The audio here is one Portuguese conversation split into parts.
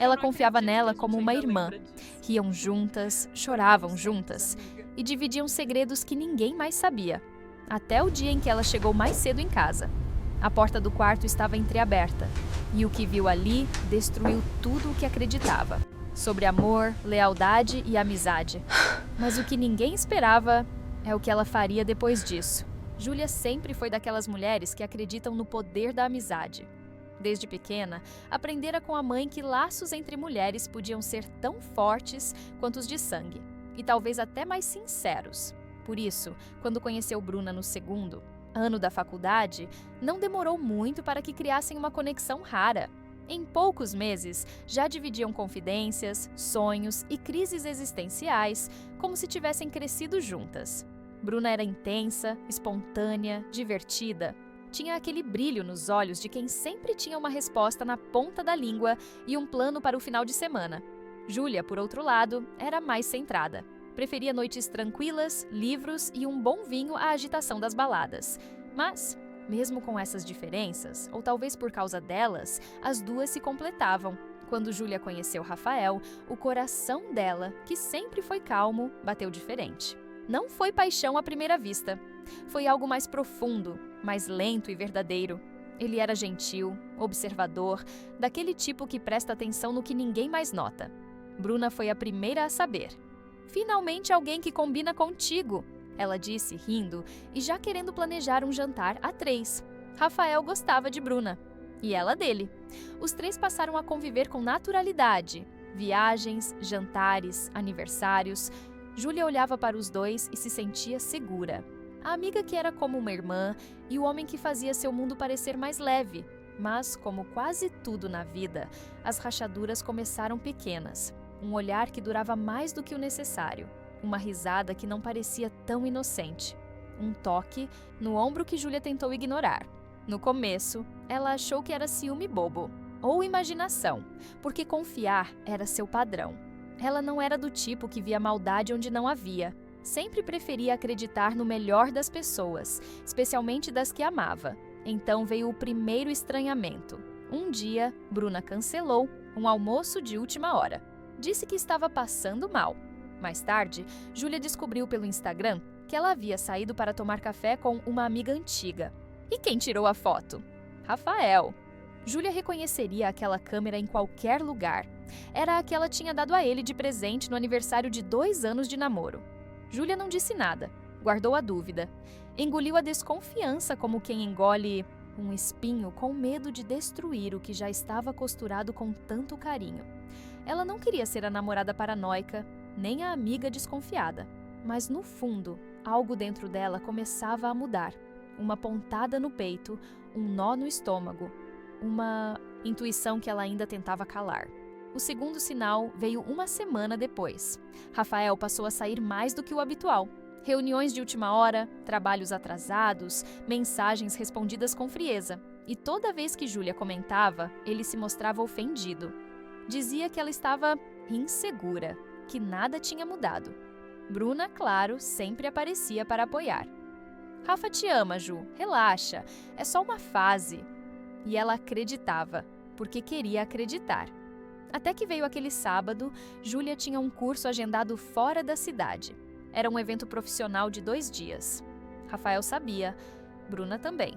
Ela confiava nela como uma irmã. Riam juntas, choravam juntas e dividiam segredos que ninguém mais sabia. Até o dia em que ela chegou mais cedo em casa. A porta do quarto estava entreaberta e o que viu ali destruiu tudo o que acreditava. Sobre amor, lealdade e amizade. Mas o que ninguém esperava é o que ela faria depois disso. Júlia sempre foi daquelas mulheres que acreditam no poder da amizade. Desde pequena, aprendera com a mãe que laços entre mulheres podiam ser tão fortes quanto os de sangue, e talvez até mais sinceros. Por isso, quando conheceu Bruna no segundo ano da faculdade, não demorou muito para que criassem uma conexão rara. Em poucos meses, já dividiam confidências, sonhos e crises existenciais, como se tivessem crescido juntas. Bruna era intensa, espontânea, divertida. Tinha aquele brilho nos olhos de quem sempre tinha uma resposta na ponta da língua e um plano para o final de semana. Júlia, por outro lado, era mais centrada. Preferia noites tranquilas, livros e um bom vinho à agitação das baladas. Mas, mesmo com essas diferenças, ou talvez por causa delas, as duas se completavam. Quando Júlia conheceu Rafael, o coração dela, que sempre foi calmo, bateu diferente. Não foi paixão à primeira vista. Foi algo mais profundo, mais lento e verdadeiro. Ele era gentil, observador, daquele tipo que presta atenção no que ninguém mais nota. Bruna foi a primeira a saber. "Finalmente alguém que combina contigo", ela disse, rindo, e já querendo planejar um jantar a três. Rafael gostava de Bruna, e ela dele. Os três passaram a conviver com naturalidade. Viagens, jantares, aniversários. Júlia olhava para os dois e se sentia segura. A amiga que era como uma irmã e o homem que fazia seu mundo parecer mais leve. Mas, como quase tudo na vida, as rachaduras começaram pequenas. Um olhar que durava mais do que o necessário. Uma risada que não parecia tão inocente. Um toque no ombro que Júlia tentou ignorar. No começo, ela achou que era ciúme bobo, ou imaginação, porque confiar era seu padrão. Ela não era do tipo que via maldade onde não havia. Sempre preferia acreditar no melhor das pessoas, especialmente das que amava. Então veio o primeiro estranhamento. Um dia, Bruna cancelou um almoço de última hora. Disse que estava passando mal. Mais tarde, Júlia descobriu pelo Instagram que ela havia saído para tomar café com uma amiga antiga. E quem tirou a foto? Rafael. Júlia reconheceria aquela câmera em qualquer lugar. Era a que ela tinha dado a ele de presente no aniversário de 2 anos de namoro. Júlia não disse nada, guardou a dúvida. Engoliu a desconfiança como quem engole um espinho com medo de destruir o que já estava costurado com tanto carinho. Ela não queria ser a namorada paranoica, nem a amiga desconfiada. Mas no fundo, algo dentro dela começava a mudar. Uma pontada no peito, um nó no estômago, uma intuição que ela ainda tentava calar. O segundo sinal veio uma semana depois. Rafael passou a sair mais do que o habitual. Reuniões de última hora, trabalhos atrasados, mensagens respondidas com frieza. E toda vez que Júlia comentava, ele se mostrava ofendido. Dizia que ela estava insegura, que nada tinha mudado. Bruna, claro, sempre aparecia para apoiar. "Rafa te ama, Ju, relaxa, é só uma fase." E ela acreditava, porque queria acreditar. Até que veio aquele sábado, Júlia tinha um curso agendado fora da cidade. Era um evento profissional de 2 dias. Rafael sabia, Bruna também.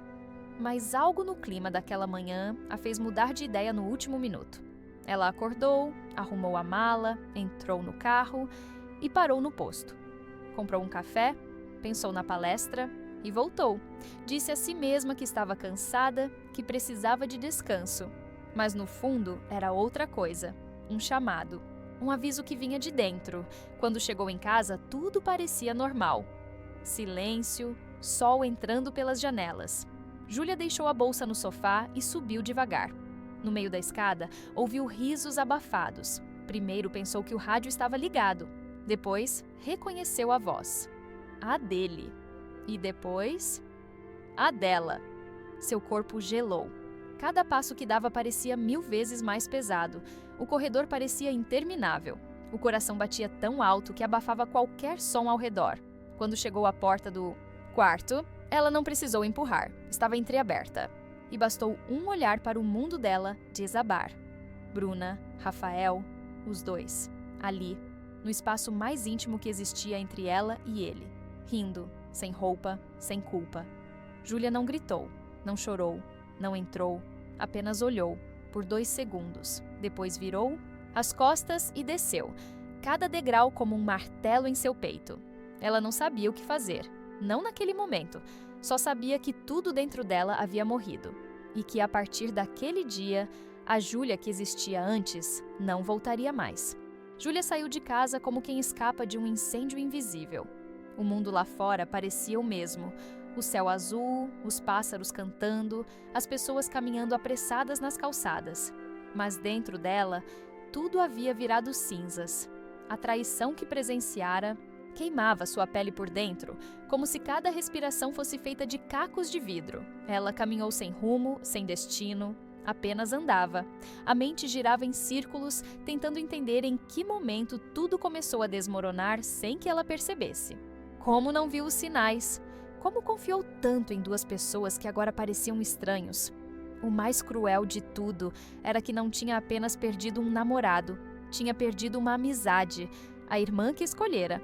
Mas algo no clima daquela manhã a fez mudar de ideia no último minuto. Ela acordou, arrumou a mala, entrou no carro e parou no posto. Comprou um café, pensou na palestra e voltou. Disse a si mesma que estava cansada, que precisava de descanso. Mas no fundo era outra coisa, um chamado, um aviso que vinha de dentro. Quando chegou em casa, tudo parecia normal. Silêncio, sol entrando pelas janelas. Júlia deixou a bolsa no sofá e subiu devagar. No meio da escada, ouviu risos abafados. Primeiro pensou que o rádio estava ligado. Depois, reconheceu a voz. A dele. E depois, a dela. Seu corpo gelou. Cada passo que dava parecia 1000 vezes mais pesado. O corredor parecia interminável. O coração batia tão alto que abafava qualquer som ao redor. Quando chegou à porta do quarto, ela não precisou empurrar. Estava entreaberta. E bastou um olhar para o mundo dela desabar. Bruna, Rafael, os dois, ali, no espaço mais íntimo que existia entre ela e ele, rindo, sem roupa, sem culpa. Júlia não gritou, não chorou, não entrou, apenas olhou, por 2 segundos. Depois virou as costas e desceu, cada degrau como um martelo em seu peito. Ela não sabia o que fazer, não naquele momento, só sabia que tudo dentro dela havia morrido e que a partir daquele dia, a Júlia que existia antes não voltaria mais. Júlia saiu de casa como quem escapa de um incêndio invisível. O mundo lá fora parecia o mesmo. O céu azul, os pássaros cantando, as pessoas caminhando apressadas nas calçadas. Mas dentro dela, tudo havia virado cinzas. A traição que presenciara queimava sua pele por dentro, como se cada respiração fosse feita de cacos de vidro. Ela caminhou sem rumo, sem destino, apenas andava. A mente girava em círculos, tentando entender em que momento tudo começou a desmoronar sem que ela percebesse. Como não viu os sinais? Como confiou tanto em 2 pessoas que agora pareciam estranhos? O mais cruel de tudo era que não tinha apenas perdido um namorado, tinha perdido uma amizade, a irmã que escolhera,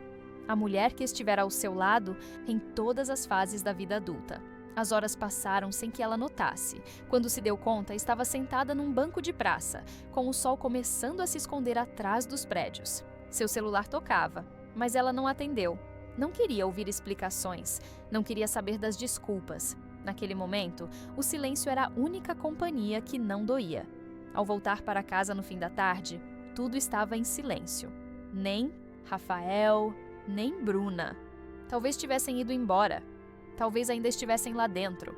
a mulher que estivera ao seu lado em todas as fases da vida adulta. As horas passaram sem que ela notasse. Quando se deu conta, estava sentada num banco de praça, com o sol começando a se esconder atrás dos prédios. Seu celular tocava, mas ela não atendeu. Não queria ouvir explicações, não queria saber das desculpas. Naquele momento, o silêncio era a única companhia que não doía. Ao voltar para casa no fim da tarde, tudo estava em silêncio. Nem Rafael, nem Bruna. Talvez tivessem ido embora. Talvez ainda estivessem lá dentro.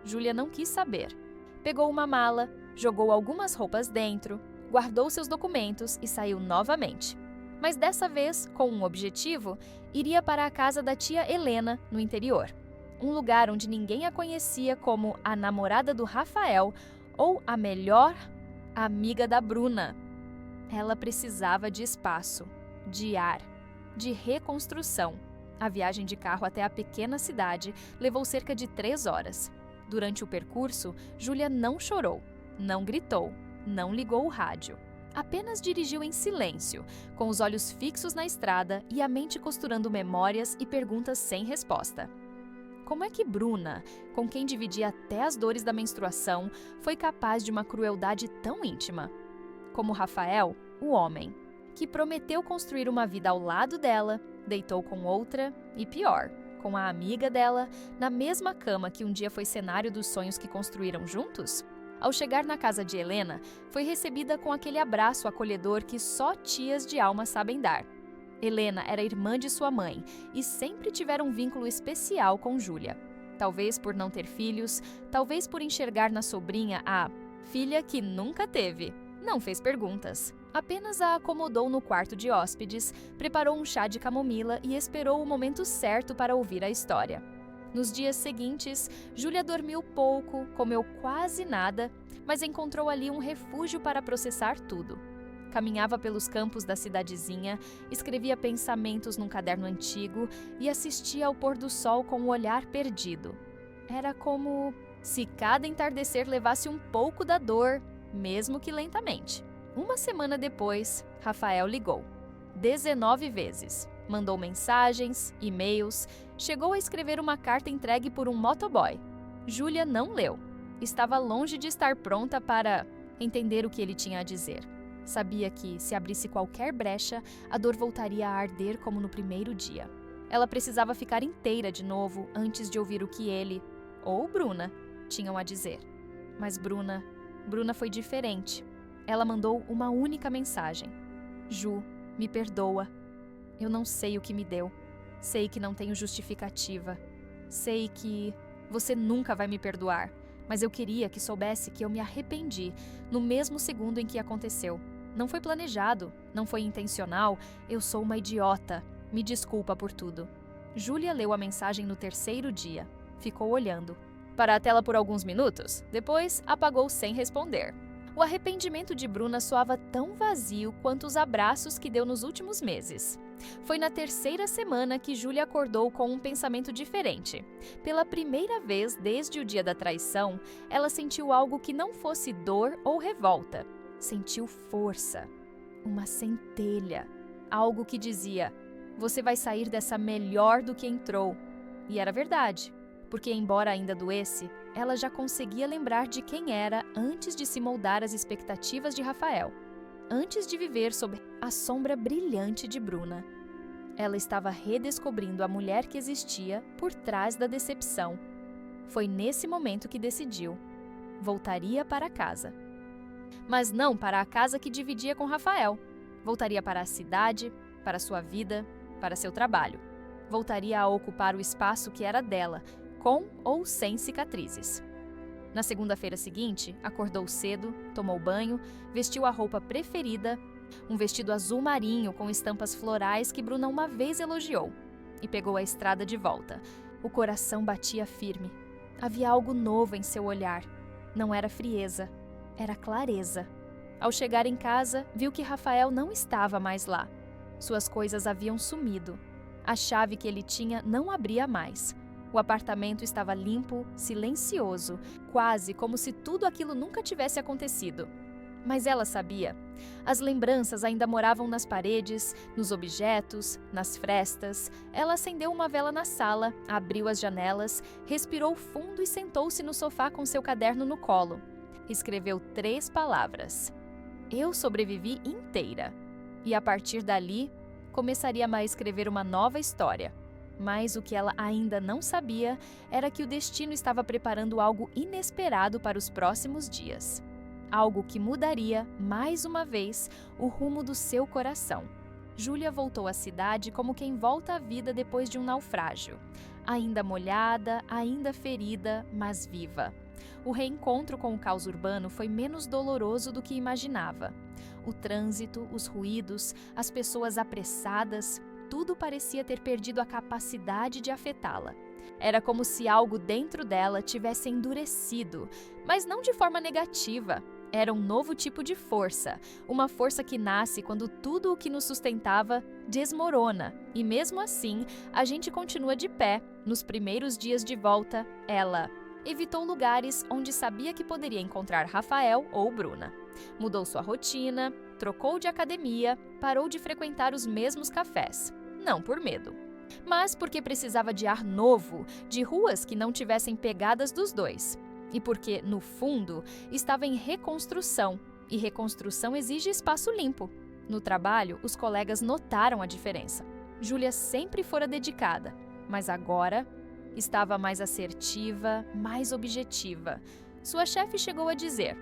Júlia não quis saber. Pegou uma mala, jogou algumas roupas dentro, guardou seus documentos e saiu novamente. Mas dessa vez, com um objetivo, iria para a casa da tia Helena, no interior. Um lugar onde ninguém a conhecia como a namorada do Rafael ou a melhor amiga da Bruna. Ela precisava de espaço, de ar, de reconstrução. A viagem de carro até a pequena cidade levou cerca de 3 horas. Durante o percurso, Júlia não chorou, não gritou, não ligou o rádio. Apenas dirigiu em silêncio, com os olhos fixos na estrada e a mente costurando memórias e perguntas sem resposta. Como é que Bruna, com quem dividia até as dores da menstruação, foi capaz de uma crueldade tão íntima? Como Rafael, o homem, que prometeu construir uma vida ao lado dela, deitou com outra e, pior, com a amiga dela, na mesma cama que um dia foi cenário dos sonhos que construíram juntos? Ao chegar na casa de Helena, foi recebida com aquele abraço acolhedor que só tias de alma sabem dar. Helena era irmã de sua mãe e sempre tiveram um vínculo especial com Júlia. Talvez por não ter filhos, talvez por enxergar na sobrinha a filha que nunca teve. Não fez perguntas. Apenas a acomodou no quarto de hóspedes, preparou um chá de camomila e esperou o momento certo para ouvir a história. Nos dias seguintes, Júlia dormiu pouco, comeu quase nada, mas encontrou ali um refúgio para processar tudo. Caminhava pelos campos da cidadezinha, escrevia pensamentos num caderno antigo e assistia ao pôr do sol com o olhar perdido. Era como se cada entardecer levasse um pouco da dor, mesmo que lentamente. Uma semana depois, Rafael ligou. 19 vezes. Mandou mensagens, e-mails, chegou a escrever uma carta entregue por um motoboy. Júlia não leu. Estava longe de estar pronta para entender o que ele tinha a dizer. Sabia que, se abrisse qualquer brecha, a dor voltaria a arder como no primeiro dia. Ela precisava ficar inteira de novo antes de ouvir o que ele, ou Bruna, tinham a dizer. Mas Bruna foi diferente. Ela mandou uma única mensagem. Ju, me perdoa. Eu não sei o que me deu. Sei que não tenho justificativa. Sei que você nunca vai me perdoar. Mas eu queria que soubesse que eu me arrependi no mesmo segundo em que aconteceu. Não foi planejado, não foi intencional, eu sou uma idiota. Me desculpa por tudo. Júlia leu a mensagem no 3º dia. Ficou olhando para a tela por alguns minutos, depois apagou sem responder. O arrependimento de Bruna soava tão vazio quanto os abraços que deu nos últimos meses. Foi na 3ª semana que Júlia acordou com um pensamento diferente. Pela primeira vez desde o dia da traição, ela sentiu algo que não fosse dor ou revolta. sentiu força, uma centelha, algo que dizia: você vai sair dessa melhor do que entrou. E era verdade, porque embora ainda doesse, ela já conseguia lembrar de quem era antes de se moldar às expectativas de Rafael, antes de viver sob a sombra brilhante de Bruna. Ela estava redescobrindo a mulher que existia por trás da decepção. Foi nesse momento que decidiu: voltaria para casa. Mas não para a casa que dividia com Rafael. Voltaria para a cidade, para sua vida, para seu trabalho. Voltaria a ocupar o espaço que era dela, com ou sem cicatrizes. Na segunda-feira seguinte, acordou cedo, tomou banho, vestiu a roupa preferida, um vestido azul marinho com estampas florais que Bruna uma vez elogiou, e pegou a estrada de volta. O coração batia firme. Havia algo novo em seu olhar. Não era frieza, era clareza. Ao chegar em casa, viu que Rafael não estava mais lá. Suas coisas haviam sumido. A chave que ele tinha não abria mais. O apartamento estava limpo, silencioso, quase como se tudo aquilo nunca tivesse acontecido. Mas ela sabia. As lembranças ainda moravam nas paredes, nos objetos, nas frestas. Ela acendeu uma vela na sala, abriu as janelas, respirou fundo e sentou-se no sofá com seu caderno no colo. Escreveu 3 palavras: eu sobrevivi inteira. E a partir dali, começaria a escrever uma nova história. Mas o que ela ainda não sabia era que o destino estava preparando algo inesperado para os próximos dias. Algo que mudaria, mais uma vez, o rumo do seu coração. Júlia voltou à cidade como quem volta à vida depois de um naufrágio. Ainda molhada, ainda ferida, mas viva. O reencontro com o caos urbano foi menos doloroso do que imaginava. O trânsito, os ruídos, as pessoas apressadas, tudo parecia ter perdido a capacidade de afetá-la. Era como se algo dentro dela tivesse endurecido, mas não de forma negativa. Era um novo tipo de força, uma força que nasce quando tudo o que nos sustentava desmorona. E mesmo assim, a gente continua de pé. Nos primeiros dias de volta, ela evitou lugares onde sabia que poderia encontrar Rafael ou Bruna. Mudou sua rotina, trocou de academia, parou de frequentar os mesmos cafés. Não por medo, mas porque precisava de ar novo, de ruas que não tivessem pegadas dos dois. E porque, no fundo, estava em reconstrução, e reconstrução exige espaço limpo. No trabalho, os colegas notaram a diferença. Júlia sempre fora dedicada, mas agora estava mais assertiva, mais objetiva. Sua chefe chegou a dizer: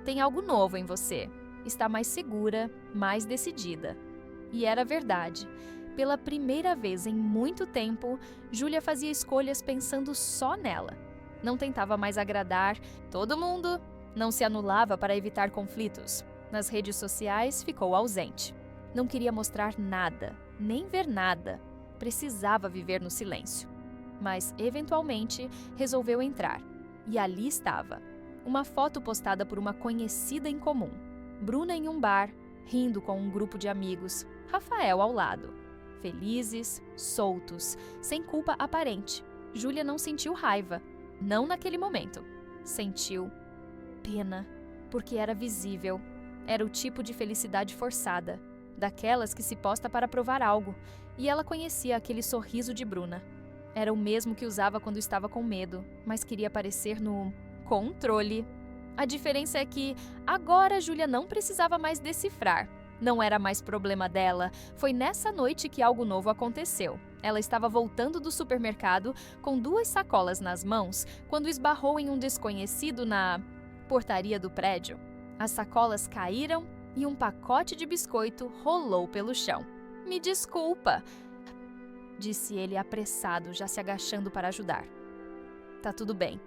tem algo novo em você. Está mais segura, mais decidida. E era verdade. Pela primeira vez em muito tempo, Júlia fazia escolhas pensando só nela. Não tentava mais agradar todo mundo, não se anulava para evitar conflitos. Nas redes sociais, ficou ausente. Não queria mostrar nada, nem ver nada. Precisava viver no silêncio. Mas, eventualmente, resolveu entrar. E ali estava. Uma foto postada por uma conhecida em comum. Bruna em um bar, rindo com um grupo de amigos. Rafael ao lado. Felizes, soltos, sem culpa aparente. Júlia não sentiu raiva. Não naquele momento. Sentiu pena, porque era visível. Era o tipo de felicidade forçada, daquelas que se posta para provar algo, e ela conhecia aquele sorriso de Bruna. Era o mesmo que usava quando estava com medo, mas queria aparecer no controle. A diferença é que agora Júlia não precisava mais decifrar. Não era mais problema dela. Foi nessa noite que algo novo aconteceu. Ela estava voltando do supermercado com 2 sacolas nas mãos quando esbarrou em um desconhecido na portaria do prédio. As sacolas caíram e um pacote de biscoito rolou pelo chão. "Me desculpa", disse ele apressado, já se agachando para ajudar. "Tá tudo bem",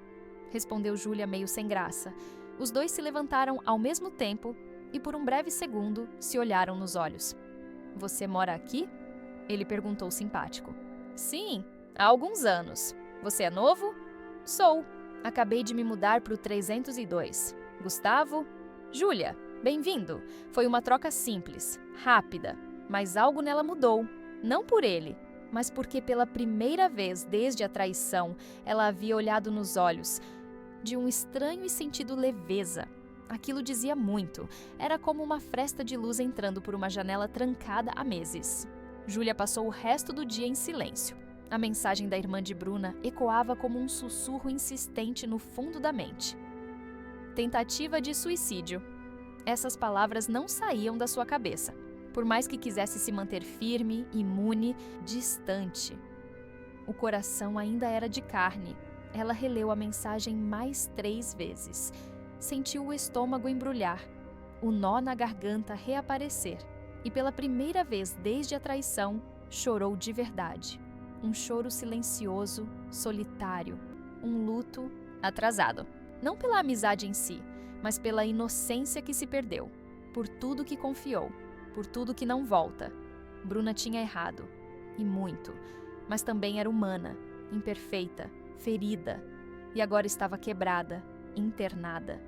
respondeu Júlia meio sem graça. Os dois se levantaram ao mesmo tempo e por um breve segundo se olharam nos olhos. "Você mora aqui?" Ele perguntou simpático. "Sim, há alguns anos. Você é novo?" "Sou. Acabei de me mudar para o 302. Gustavo?" "Júlia, bem-vindo." Foi uma troca simples, rápida, mas algo nela mudou. Não por ele, mas porque pela primeira vez desde a traição, ela havia olhado nos olhos, de um estranho e sentido leveza. Aquilo dizia muito. Era como uma fresta de luz entrando por uma janela trancada há meses. Júlia passou o resto do dia em silêncio. A mensagem da irmã de Bruna ecoava como um sussurro insistente no fundo da mente. Tentativa de suicídio. Essas palavras não saíam da sua cabeça, por mais que quisesse se manter firme, imune, distante. O coração ainda era de carne. Ela releu a mensagem mais 3 vezes. Sentiu o estômago embrulhar, o nó na garganta reaparecer. E pela primeira vez desde a traição, chorou de verdade. Um choro silencioso, solitário. Um luto atrasado. Não pela amizade em si, mas pela inocência que se perdeu. Por tudo que confiou. Por tudo que não volta. Bruna tinha errado. E muito. Mas também era humana, imperfeita, ferida. E agora estava quebrada, internada.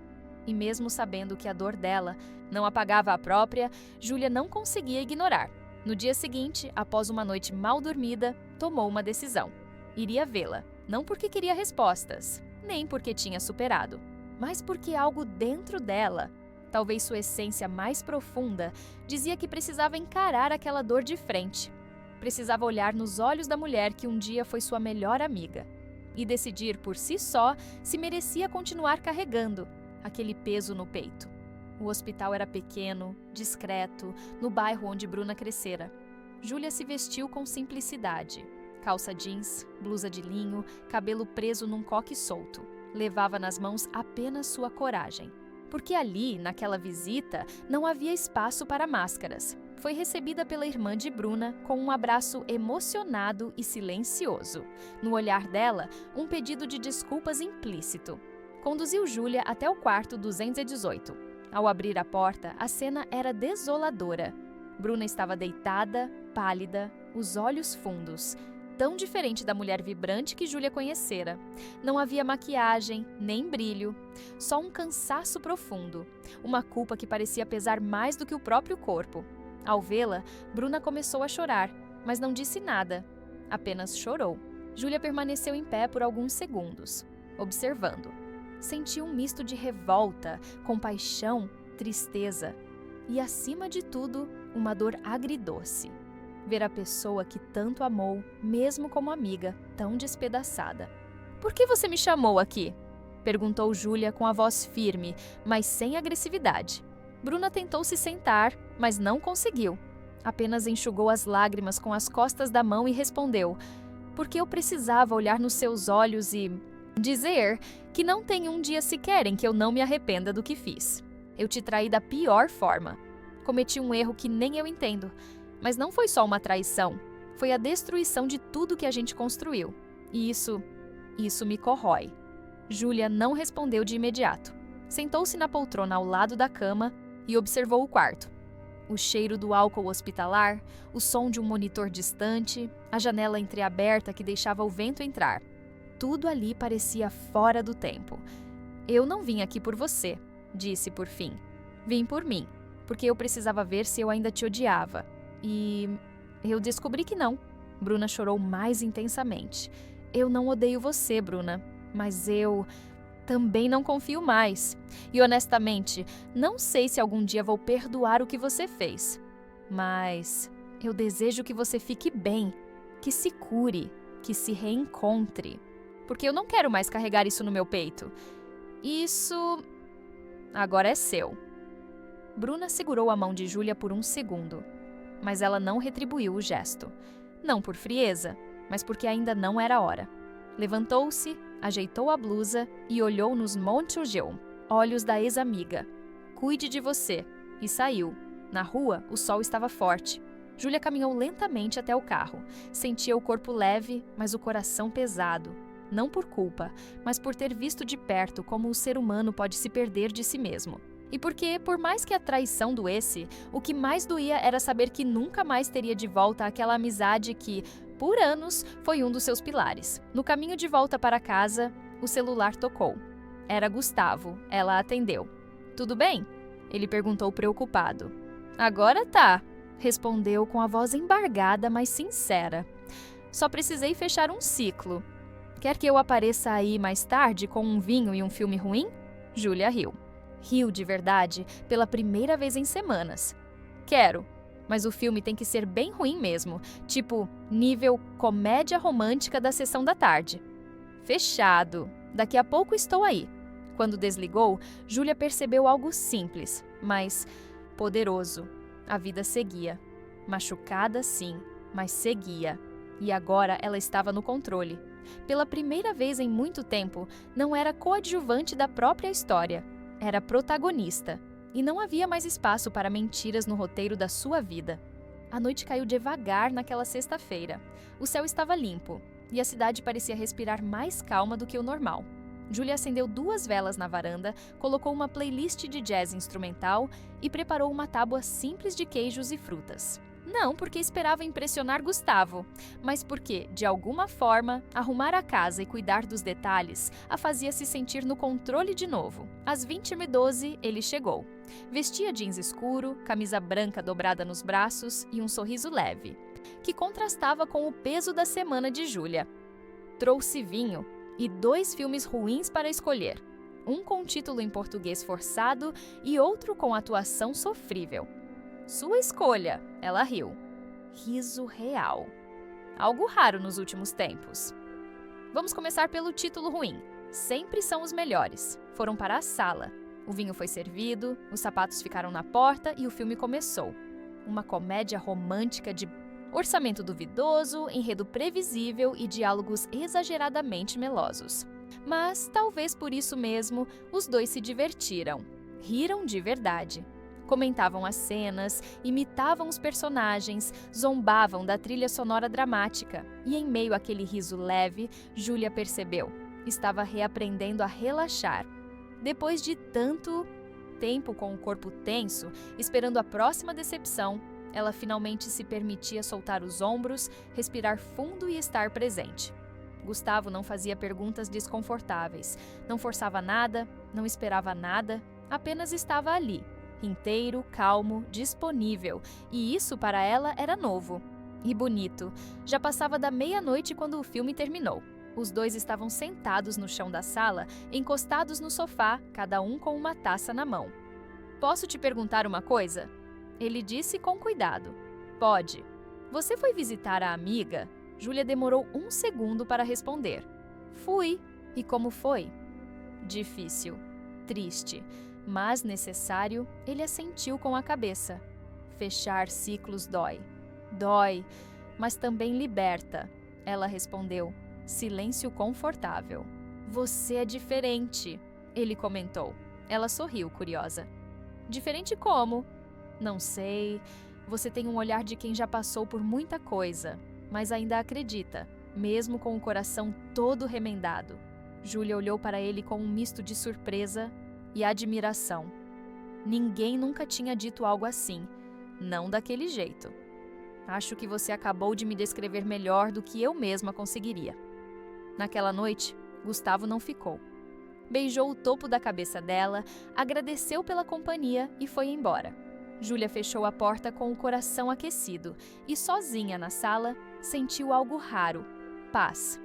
E mesmo sabendo que a dor dela não apagava a própria, Júlia não conseguia ignorar. No dia seguinte, após uma noite mal dormida, tomou uma decisão. Iria vê-la, não porque queria respostas, nem porque tinha superado, mas porque algo dentro dela, talvez sua essência mais profunda, dizia que precisava encarar aquela dor de frente. Precisava olhar nos olhos da mulher que um dia foi sua melhor amiga e decidir por si só se merecia continuar carregando aquele peso no peito. O hospital era pequeno, discreto, no bairro onde Bruna crescera. Júlia se vestiu com simplicidade. Calça jeans, blusa de linho, cabelo preso num coque solto. Levava nas mãos apenas sua coragem. Porque ali, naquela visita, não havia espaço para máscaras. Foi recebida pela irmã de Bruna com um abraço emocionado e silencioso. No olhar dela, um pedido de desculpas implícito. Conduziu Júlia até o quarto 218. Ao abrir a porta, a cena era desoladora. Bruna estava deitada, pálida, os olhos fundos, tão diferente da mulher vibrante que Júlia conhecera. Não havia maquiagem, nem brilho, só um cansaço profundo, uma culpa que parecia pesar mais do que o próprio corpo. Ao vê-la, Bruna começou a chorar, mas não disse nada, apenas chorou. Júlia permaneceu em pé por alguns segundos, observando. Sentiu um misto de revolta, compaixão, tristeza e, acima de tudo, uma dor agridoce. Ver a pessoa que tanto amou, mesmo como amiga, tão despedaçada. "Por que você me chamou aqui?" perguntou Júlia com a voz firme, mas sem agressividade. Bruna tentou se sentar, mas não conseguiu. Apenas enxugou as lágrimas com as costas da mão e respondeu: "Porque eu precisava olhar nos seus olhos e dizer que não tem um dia sequer em que eu não me arrependa do que fiz. Eu te traí da pior forma. Cometi um erro que nem eu entendo. Mas não foi só uma traição. Foi a destruição de tudo que a gente construiu. E isso me corrói." Júlia não respondeu de imediato. Sentou-se na poltrona ao lado da cama e observou o quarto. O cheiro do álcool hospitalar, o som de um monitor distante, a janela entreaberta que deixava o vento entrar. Tudo ali parecia fora do tempo. "Eu não vim aqui por você", disse por fim. "Vim por mim, porque eu precisava ver se eu ainda te odiava. E eu descobri que não." Bruna chorou mais intensamente. "Eu não odeio você, Bruna, mas eu também não confio mais. E honestamente, não sei se algum dia vou perdoar o que você fez. Mas eu desejo que você fique bem, que se cure, que se reencontre. Porque eu não quero mais carregar isso no meu peito. Isso agora é seu." Bruna segurou a mão de Júlia por um segundo, mas ela não retribuiu o gesto. Não por frieza, mas porque ainda não era hora. Levantou-se, ajeitou a blusa e olhou nos Montjeu, olhos da ex-amiga. "Cuide de você." E saiu. Na rua, o sol estava forte. Júlia caminhou lentamente até o carro. Sentia o corpo leve, mas o coração pesado. Não por culpa, mas por ter visto de perto como o ser humano pode se perder de si mesmo. E porque, por mais que a traição doesse, o que mais doía era saber que nunca mais teria de volta aquela amizade que, por anos, foi um dos seus pilares. No caminho de volta para casa, o celular tocou. Era Gustavo. Ela atendeu. "Tudo bem?" ele perguntou preocupado. "Agora tá", respondeu com a voz embargada, mas sincera. "Só precisei fechar um ciclo. Quer que eu apareça aí mais tarde com um vinho e um filme ruim?" Júlia riu. Riu de verdade pela primeira vez em semanas. Quero, mas o filme tem que ser bem ruim mesmo, tipo nível comédia romântica da sessão da tarde. Fechado. Daqui a pouco estou aí. Quando desligou, Júlia percebeu algo simples, mas poderoso. A vida seguia. Machucada, sim, mas seguia. E agora ela estava no controle. Pela primeira vez em muito tempo, não era coadjuvante da própria história. Era protagonista. E não havia mais espaço para mentiras no roteiro da sua vida. A noite caiu devagar naquela sexta-feira. O céu estava limpo e a cidade parecia respirar mais calma do que o normal. Júlia acendeu 2 velas na varanda, colocou uma playlist de jazz instrumental e preparou uma tábua simples de queijos e frutas. Não porque esperava impressionar Gustavo, mas porque, de alguma forma, arrumar a casa e cuidar dos detalhes a fazia se sentir no controle de novo. Às 20h12, ele chegou. Vestia jeans escuro, camisa branca dobrada nos braços e um sorriso leve, que contrastava com o peso da semana de Júlia. Trouxe vinho e 2 filmes ruins para escolher, um com título em português forçado e outro com atuação sofrível. Sua escolha, ela riu. Riso real. Algo raro nos últimos tempos. Vamos começar pelo título ruim. Sempre são os melhores. Foram para a sala. O vinho foi servido, os sapatos ficaram na porta e o filme começou. Uma comédia romântica de orçamento duvidoso, enredo previsível e diálogos exageradamente melosos. Mas, talvez por isso mesmo, os 2 se divertiram. Riram de verdade. Comentavam as cenas, imitavam os personagens, zombavam da trilha sonora dramática. E em meio àquele riso leve, Júlia percebeu. Estava reaprendendo a relaxar. Depois de tanto tempo com o corpo tenso, esperando a próxima decepção, ela finalmente se permitia soltar os ombros, respirar fundo e estar presente. Gustavo não fazia perguntas desconfortáveis, não forçava nada, não esperava nada, apenas estava ali, inteiro, calmo, disponível, e isso para ela era novo. E bonito. Já passava da meia-noite quando o filme terminou. Os 2 estavam sentados no chão da sala, encostados no sofá, cada um com uma taça na mão. Posso te perguntar uma coisa? Ele disse com cuidado. Pode. Você foi visitar a amiga? Júlia demorou 1 segundo para responder. Fui. E como foi? Difícil. Triste. Mas necessário, ele assentiu com a cabeça. Fechar ciclos dói. Dói, mas também liberta. Ela respondeu. Silêncio confortável. Você é diferente, ele comentou. Ela sorriu, curiosa. Diferente como? Não sei. Você tem um olhar de quem já passou por muita coisa, mas ainda acredita, mesmo com o coração todo remendado. Júlia olhou para ele com um misto de surpresa e admiração. Ninguém nunca tinha dito algo assim, não daquele jeito. Acho que você acabou de me descrever melhor do que eu mesma conseguiria. Naquela noite, Gustavo não ficou. Beijou o topo da cabeça dela, agradeceu pela companhia e foi embora. Júlia fechou a porta com o coração aquecido e, sozinha na sala, sentiu algo raro: paz.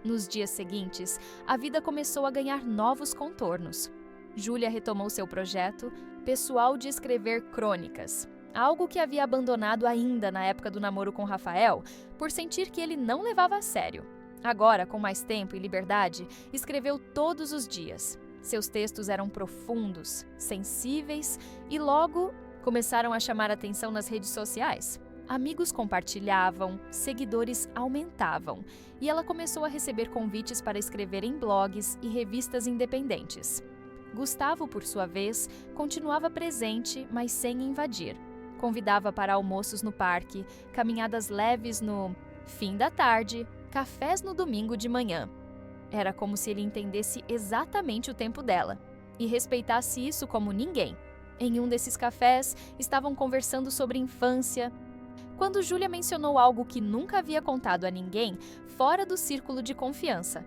Nos dias seguintes, a vida começou a ganhar novos contornos. Júlia retomou seu projeto pessoal de escrever crônicas, algo que havia abandonado ainda na época do namoro com Rafael, por sentir que ele não levava a sério. Agora, com mais tempo e liberdade, escreveu todos os dias. Seus textos eram profundos, sensíveis e logo começaram a chamar atenção nas redes sociais. Amigos compartilhavam, seguidores aumentavam, e ela começou a receber convites para escrever em blogs e revistas independentes. Gustavo, por sua vez, continuava presente, mas sem invadir. Convidava para almoços no parque, caminhadas leves no fim da tarde, cafés no domingo de manhã. Era como se ele entendesse exatamente o tempo dela e respeitasse isso como ninguém. Em um desses cafés, estavam conversando sobre infância, quando Júlia mencionou algo que nunca havia contado a ninguém fora do círculo de confiança.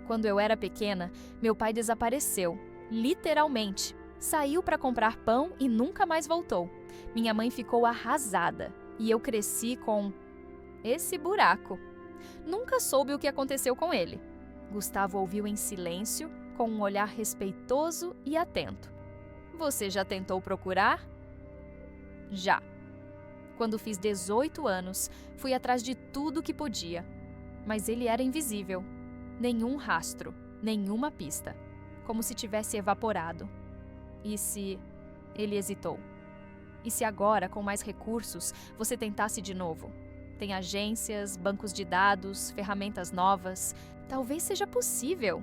Quando eu era pequena, meu pai desapareceu, literalmente. Saiu para comprar pão e nunca mais voltou. Minha mãe ficou arrasada e eu cresci com esse buraco. Nunca soube o que aconteceu com ele. Gustavo ouviu em silêncio, com um olhar respeitoso e atento. Você já tentou procurar? Já. Quando fiz 18 anos, fui atrás de tudo que podia. Mas ele era invisível. Nenhum rastro, nenhuma pista. Como se tivesse evaporado. E se... Ele hesitou. E se agora, com mais recursos, você tentasse de novo? Tem agências, bancos de dados, ferramentas novas. Talvez seja possível.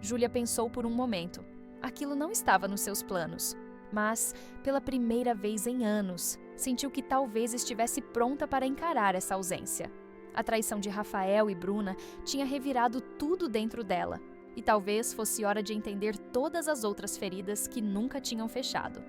Júlia pensou por um momento. Aquilo não estava nos seus planos. Mas, pela primeira vez em anos, sentiu que talvez estivesse pronta para encarar essa ausência. A traição de Rafael e Bruna tinha revirado tudo dentro dela. E talvez fosse hora de entender todas as outras feridas que nunca tinham fechado.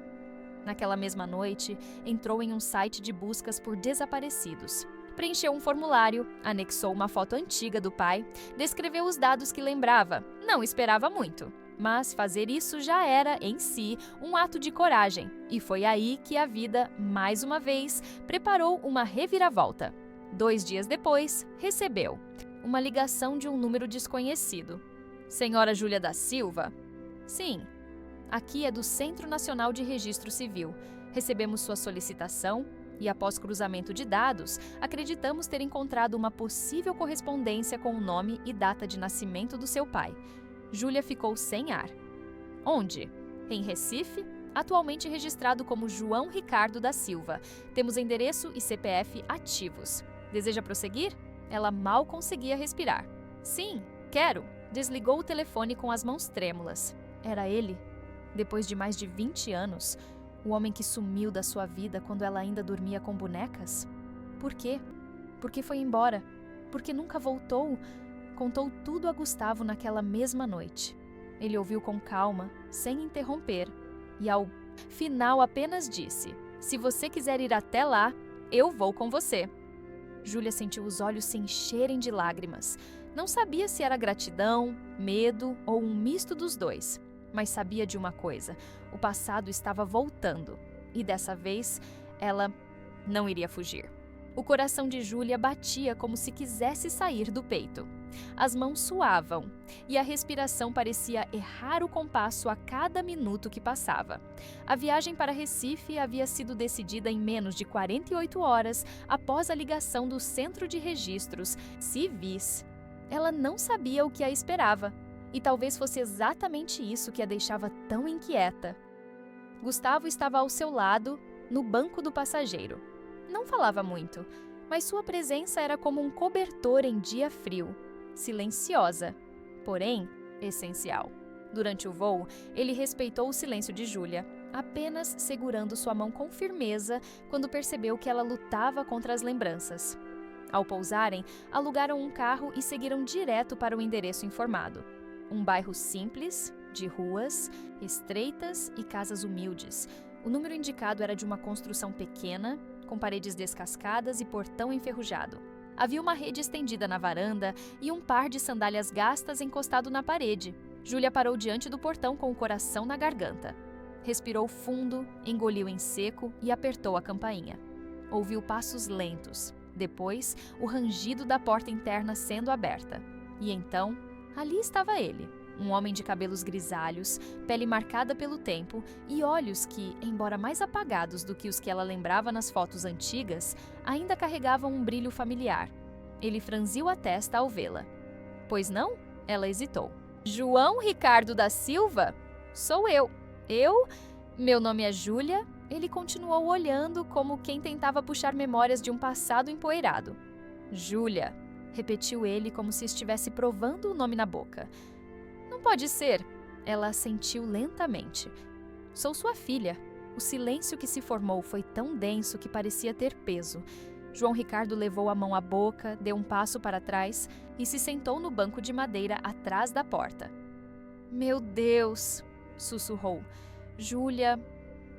Naquela mesma noite, entrou em um site de buscas por desaparecidos. Preencheu um formulário, anexou uma foto antiga do pai, descreveu os dados que lembrava. Não esperava muito, mas fazer isso já era, em si, um ato de coragem. E foi aí que a vida, mais uma vez, preparou uma reviravolta. 2 dias depois, recebeu uma ligação de um número desconhecido. Senhora Júlia da Silva? Sim. Aqui é do Centro Nacional de Registro Civil. Recebemos sua solicitação e, após cruzamento de dados, acreditamos ter encontrado uma possível correspondência com o nome e data de nascimento do seu pai. Júlia ficou sem ar. Onde? Em Recife, atualmente registrado como João Ricardo da Silva. Temos endereço e CPF ativos. Deseja prosseguir? Ela mal conseguia respirar. Sim, quero. Desligou o telefone com as mãos trêmulas. Era ele. Depois de mais de 20 anos, o homem que sumiu da sua vida quando ela ainda dormia com bonecas? Por quê? Porque foi embora? Porque nunca voltou? Contou tudo a Gustavo naquela mesma noite. Ele ouviu com calma, sem interromper, e ao final apenas disse: "Se você quiser ir até lá, eu vou com você." Júlia sentiu os olhos se encherem de lágrimas. Não sabia se era gratidão, medo ou um misto dos dois. Mas sabia de uma coisa: o passado estava voltando. E dessa vez, ela não iria fugir. O coração de Júlia batia como se quisesse sair do peito. As mãos suavam e a respiração parecia errar o compasso a cada minuto que passava. A viagem para Recife havia sido decidida em menos de 48 horas após a ligação do Centro de Registros Civis. Ela não sabia o que a esperava. E talvez fosse exatamente isso que a deixava tão inquieta. Gustavo estava ao seu lado, no banco do passageiro. Não falava muito, mas sua presença era como um cobertor em dia frio. Silenciosa, porém essencial. Durante o voo, ele respeitou o silêncio de Júlia, apenas segurando sua mão com firmeza quando percebeu que ela lutava contra as lembranças. Ao pousarem, alugaram um carro e seguiram direto para o endereço informado. Um bairro simples, de ruas estreitas e casas humildes. O número indicado era de uma construção pequena, com paredes descascadas e portão enferrujado. Havia uma rede estendida na varanda e um par de sandálias gastas encostado na parede. Júlia parou diante do portão com o coração na garganta. Respirou fundo, engoliu em seco e apertou a campainha. Ouviu passos lentos. Depois, o rangido da porta interna sendo aberta. E então, ali estava ele, um homem de cabelos grisalhos, pele marcada pelo tempo e olhos que, embora mais apagados do que os que ela lembrava nas fotos antigas, ainda carregavam um brilho familiar. Ele franziu a testa ao vê-la. Pois não? Ela hesitou. João Ricardo da Silva? Sou eu. Meu nome é Júlia. Ele continuou olhando como quem tentava puxar memórias de um passado empoeirado. Júlia, repetiu ele como se estivesse provando o nome na boca. Não pode ser. Ela assentiu lentamente. Sou sua filha. O silêncio que se formou foi tão denso que parecia ter peso. João Ricardo levou a mão à boca, deu um passo para trás e se sentou no banco de madeira atrás da porta. Meu Deus, sussurrou. Júlia,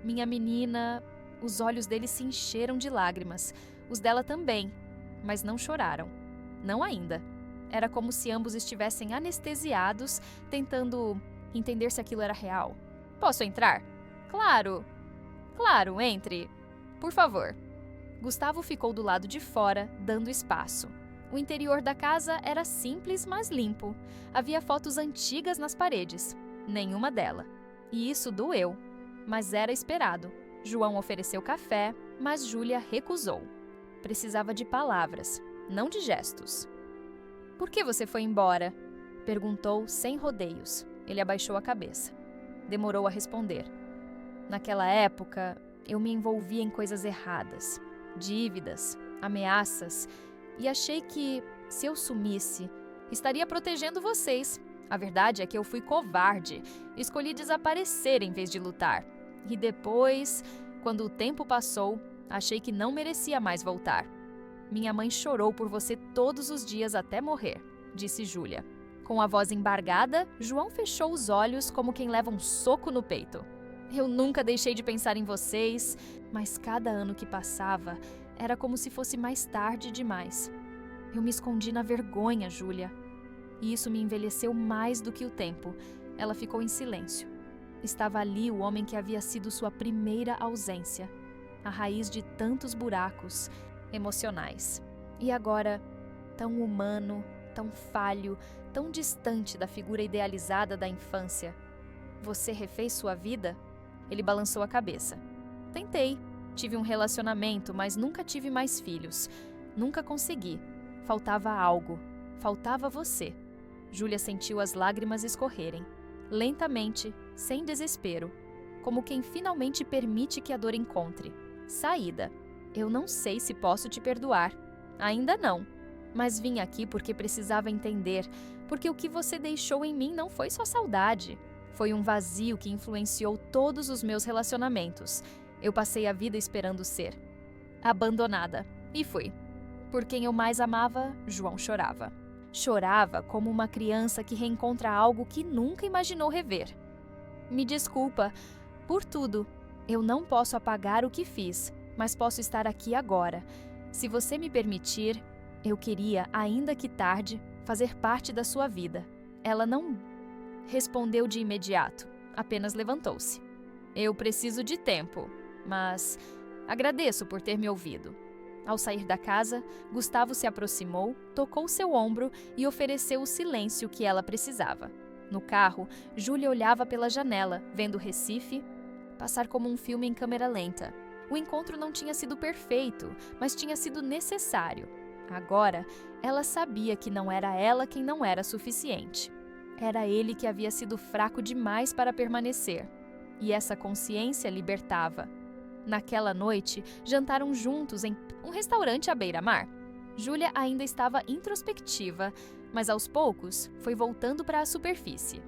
minha menina. Os olhos dele se encheram de lágrimas. Os dela também, mas não choraram. Não ainda. Era como se ambos estivessem anestesiados, tentando entender se aquilo era real. Posso entrar? Claro. Claro, entre. Por favor. Gustavo ficou do lado de fora, dando espaço. O interior da casa era simples, mas limpo. Havia fotos antigas nas paredes. Nenhuma dela. E isso doeu, mas era esperado. João ofereceu café, mas Júlia recusou. Precisava de palavras, não de gestos. Por que você foi embora? Perguntou sem rodeios. Ele abaixou a cabeça. Demorou a responder. Naquela época, eu me envolvi em coisas erradas, dívidas, ameaças, e achei que, se eu sumisse, estaria protegendo vocês. A verdade é que eu fui covarde, escolhi desaparecer em vez de lutar. E depois, quando o tempo passou, achei que não merecia mais voltar. Minha mãe chorou por você todos os dias até morrer, disse Júlia. Com a voz embargada, João fechou os olhos como quem leva um soco no peito. Eu nunca deixei de pensar em vocês, mas cada ano que passava era como se fosse mais tarde demais. Eu me escondi na vergonha, Júlia. E isso me envelheceu mais do que o tempo. Ela ficou em silêncio. Estava ali o homem que havia sido sua primeira ausência, a raiz de tantos buracos emocionais. E agora, tão humano, tão falho, tão distante da figura idealizada da infância. Você refez sua vida? Ele balançou a cabeça. Tentei. Tive um relacionamento, mas nunca tive mais filhos. Nunca consegui. Faltava algo. Faltava você. Júlia sentiu as lágrimas escorrerem. Lentamente, sem desespero. Como quem finalmente permite que a dor encontre saída. Eu não sei se posso te perdoar. Ainda não. Mas vim aqui porque precisava entender, porque o que você deixou em mim não foi só saudade. Foi um vazio que influenciou todos os meus relacionamentos. Eu passei a vida esperando ser abandonada. E fui. Por quem eu mais amava, João chorava. Chorava como uma criança que reencontra algo que nunca imaginou rever. Me desculpa por tudo. Eu não posso apagar o que fiz, mas posso estar aqui agora. Se você me permitir, eu queria, ainda que tarde, fazer parte da sua vida. Ela não respondeu de imediato, apenas levantou-se. Eu preciso de tempo, mas agradeço por ter me ouvido. Ao sair da casa, Gustavo se aproximou, tocou seu ombro e ofereceu o silêncio que ela precisava. No carro, Júlia olhava pela janela, vendo o Recife passar como um filme em câmera lenta. O encontro não tinha sido perfeito, mas tinha sido necessário. Agora, ela sabia que não era ela quem não era suficiente. Era ele que havia sido fraco demais para permanecer. E essa consciência libertava. Naquela noite, jantaram juntos em um restaurante à beira-mar. Júlia ainda estava introspectiva, mas aos poucos foi voltando para a superfície.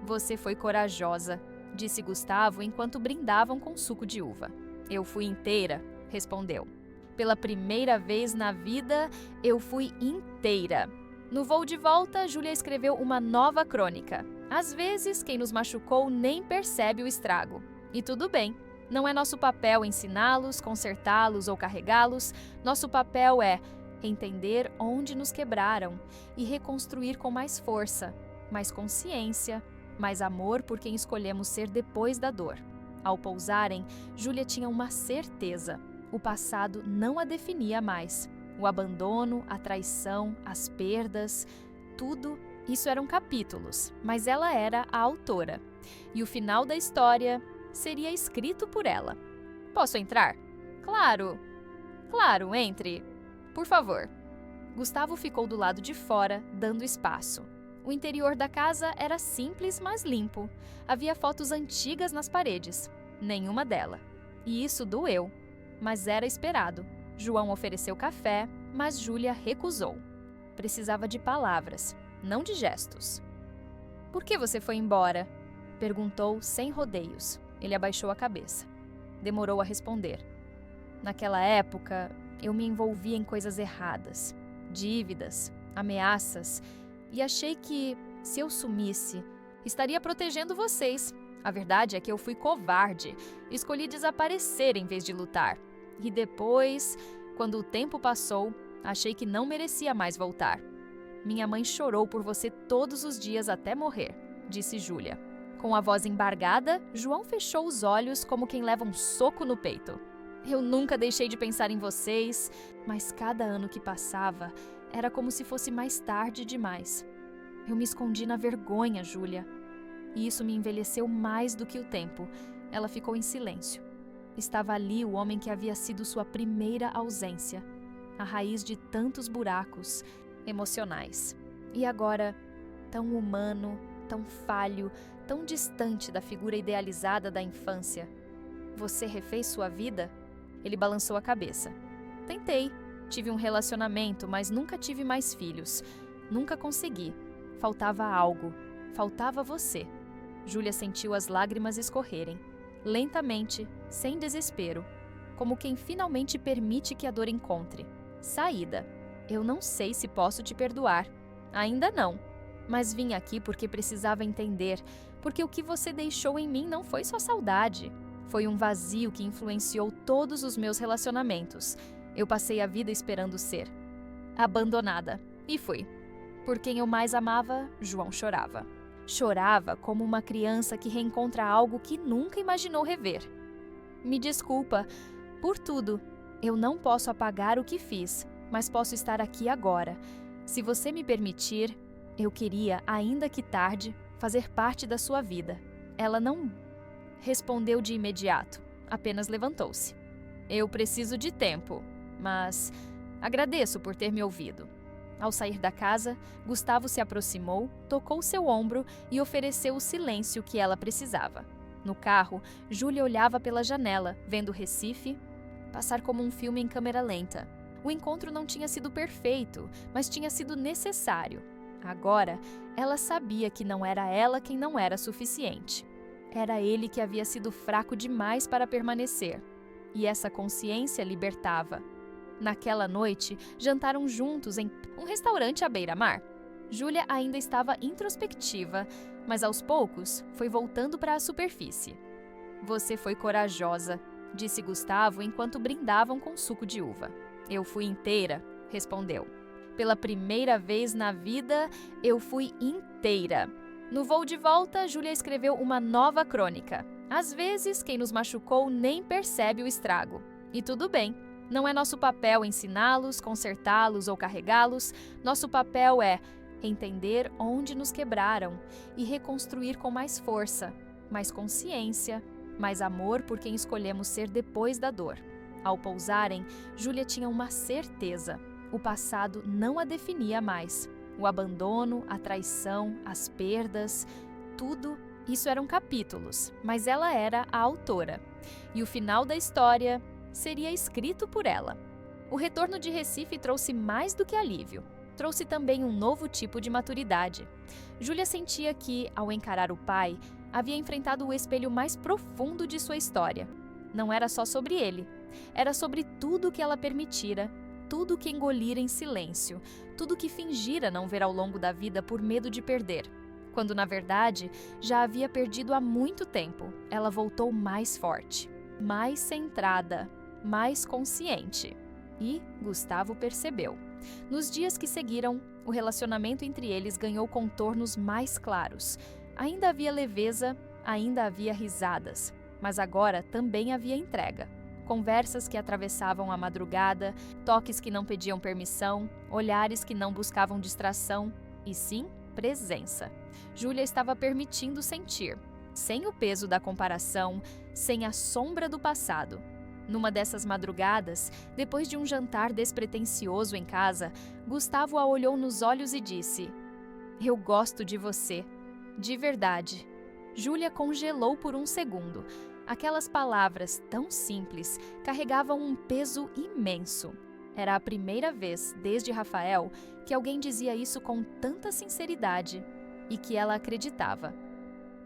Você foi corajosa, disse Gustavo enquanto brindavam com suco de uva. Eu fui inteira, respondeu. Pela primeira vez na vida, eu fui inteira. No voo de volta, Júlia escreveu uma nova crônica. Às vezes, quem nos machucou nem percebe o estrago. E tudo bem. Não é nosso papel ensiná-los, consertá-los ou carregá-los. Nosso papel é entender onde nos quebraram e reconstruir com mais força, mais consciência, mais amor por quem escolhemos ser depois da dor. Ao pousarem, Júlia tinha uma certeza. O passado não a definia mais. O abandono, a traição, as perdas, tudo isso eram capítulos, mas ela era a autora. E o final da história seria escrito por ela. Posso entrar? Claro. Claro, entre. Por favor. Gustavo ficou do lado de fora, dando espaço. O interior da casa era simples, mas limpo. Havia fotos antigas nas paredes. Nenhuma dela. E isso doeu. Mas era esperado. João ofereceu café, mas Júlia recusou. Precisava de palavras, não de gestos. Por que você foi embora? Perguntou sem rodeios. Ele abaixou a cabeça. Demorou a responder. Naquela época, eu me envolvi em coisas erradas, dívidas, ameaças, e achei que, se eu sumisse, estaria protegendo vocês. A verdade é que eu fui covarde, escolhi desaparecer em vez de lutar. E depois, quando o tempo passou, achei que não merecia mais voltar. Minha mãe chorou por você todos os dias até morrer, disse Júlia. Com a voz embargada, João fechou os olhos como quem leva um soco no peito. Eu nunca deixei de pensar em vocês, mas cada ano que passava era como se fosse mais tarde demais. Eu me escondi na vergonha, Júlia. e isso me envelheceu mais do que o tempo. Ela ficou em silêncio. Estava ali o homem que havia sido sua primeira ausência, a raiz de tantos buracos emocionais. E agora, tão humano, tão falho, tão distante da figura idealizada da infância. Você refez sua vida? Ele balançou a cabeça. Tentei. Tive um relacionamento, mas nunca tive mais filhos. Nunca consegui. Faltava algo. Faltava você. Júlia sentiu as lágrimas escorrerem. Lentamente, sem desespero. Como quem finalmente permite que a dor encontre saída. Eu não sei se posso te perdoar. Ainda não. Mas vim aqui porque precisava entender. Porque o que você deixou em mim não foi só saudade. Foi um vazio que influenciou todos os meus relacionamentos. Eu passei a vida esperando ser abandonada. E fui. Por quem eu mais amava, João chorava. Chorava como uma criança que reencontra algo que nunca imaginou rever. Me desculpa por tudo. Eu não posso apagar o que fiz, mas posso estar aqui agora. Se você me permitir, eu queria, ainda que tarde, fazer parte da sua vida. Ela não respondeu de imediato, apenas levantou-se. Eu preciso de tempo, mas agradeço por ter me ouvido. Ao sair da casa, Gustavo se aproximou, tocou seu ombro e ofereceu o silêncio que ela precisava. No carro, Júlia olhava pela janela, vendo Recife passar como um filme em câmera lenta. O encontro não tinha sido perfeito, mas tinha sido necessário. Agora, ela sabia que não era ela quem não era suficiente. Era ele que havia sido fraco demais para permanecer. E essa consciência libertava. Naquela noite, jantaram juntos em um restaurante à beira-mar. Júlia ainda estava introspectiva, mas aos poucos foi voltando para a superfície. Você foi corajosa, disse Gustavo enquanto brindavam com suco de uva. Eu fui inteira, respondeu. Pela primeira vez na vida, eu fui inteira. No voo de volta, Júlia escreveu uma nova crônica. Às vezes, quem nos machucou nem percebe o estrago. E tudo bem. Não é nosso papel ensiná-los, consertá-los ou carregá-los. Nosso papel é entender onde nos quebraram e reconstruir com mais força, mais consciência, mais amor por quem escolhemos ser depois da dor. Ao pousarem, Júlia tinha uma certeza. O passado não a definia mais. O abandono, a traição, as perdas, tudo isso eram capítulos, mas ela era a autora. E o final da história seria escrito por ela. O retorno de Recife trouxe mais do que alívio. Trouxe também um novo tipo de maturidade. Júlia sentia que, ao encarar o pai, havia enfrentado o espelho mais profundo de sua história. Não era só sobre ele. Era sobre tudo que ela permitira, tudo que engolira em silêncio, tudo que fingira não ver ao longo da vida por medo de perder. Quando, na verdade, já havia perdido há muito tempo, ela voltou mais forte, mais centrada, mais consciente. E Gustavo percebeu. Nos dias que seguiram, o relacionamento entre eles ganhou contornos mais claros. Ainda havia leveza, ainda havia risadas, mas agora também havia entrega. Conversas que atravessavam a madrugada, toques que não pediam permissão, olhares que não buscavam distração, e sim, presença. Júlia estava permitindo sentir, sem o peso da comparação, sem a sombra do passado. Numa dessas madrugadas, depois de um jantar despretensioso em casa, Gustavo a olhou nos olhos e disse: "Eu gosto de você, de verdade." Júlia congelou por um segundo. Aquelas palavras tão simples carregavam um peso imenso. Era a primeira vez, desde Rafael, que alguém dizia isso com tanta sinceridade e que ela acreditava.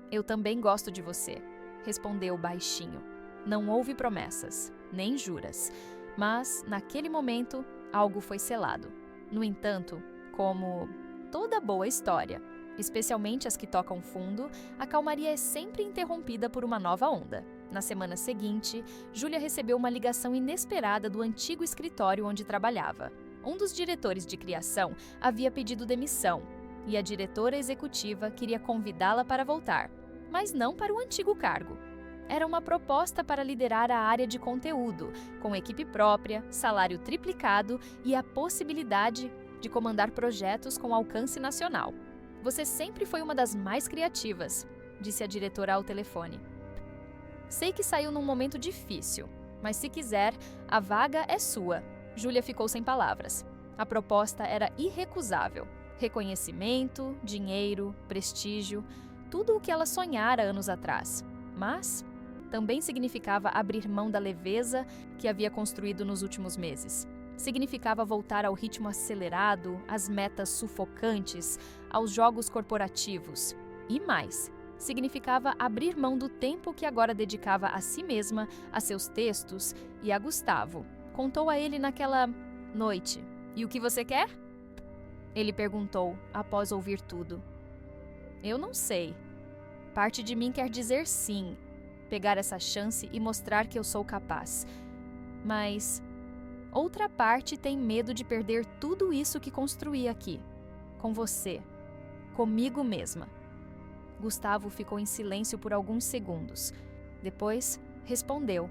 "Eu também gosto de você", respondeu baixinho. Não houve promessas, nem juras, mas, naquele momento, algo foi selado. No entanto, como toda boa história, especialmente as que tocam fundo, a calmaria é sempre interrompida por uma nova onda. Na semana seguinte, Júlia recebeu uma ligação inesperada do antigo escritório onde trabalhava. Um dos diretores de criação havia pedido demissão, e a diretora executiva queria convidá-la para voltar, mas não para o antigo cargo. Era uma proposta para liderar a área de conteúdo, com equipe própria, salário triplicado e a possibilidade de comandar projetos com alcance nacional. "Você sempre foi uma das mais criativas." disse a diretora ao telefone. Sei que saiu num momento difícil, mas se quiser, a vaga é sua. Júlia ficou sem palavras. A proposta era irrecusável. Reconhecimento, dinheiro, prestígio, tudo o que ela sonhara anos atrás. Mas também significava abrir mão da leveza que havia construído nos últimos meses. Significava voltar ao ritmo acelerado, às metas sufocantes, aos jogos corporativos. E mais, significava abrir mão do tempo que agora dedicava a si mesma, a seus textos e a Gustavo. Contou a ele naquela noite. E o que você quer? Ele perguntou, após ouvir tudo. Eu não sei. Parte de mim quer dizer sim, pegar essa chance e mostrar que eu sou capaz. Mas outra parte tem medo de perder tudo isso que construí aqui, com você, comigo mesma. Gustavo ficou em silêncio por alguns segundos. Depois, respondeu.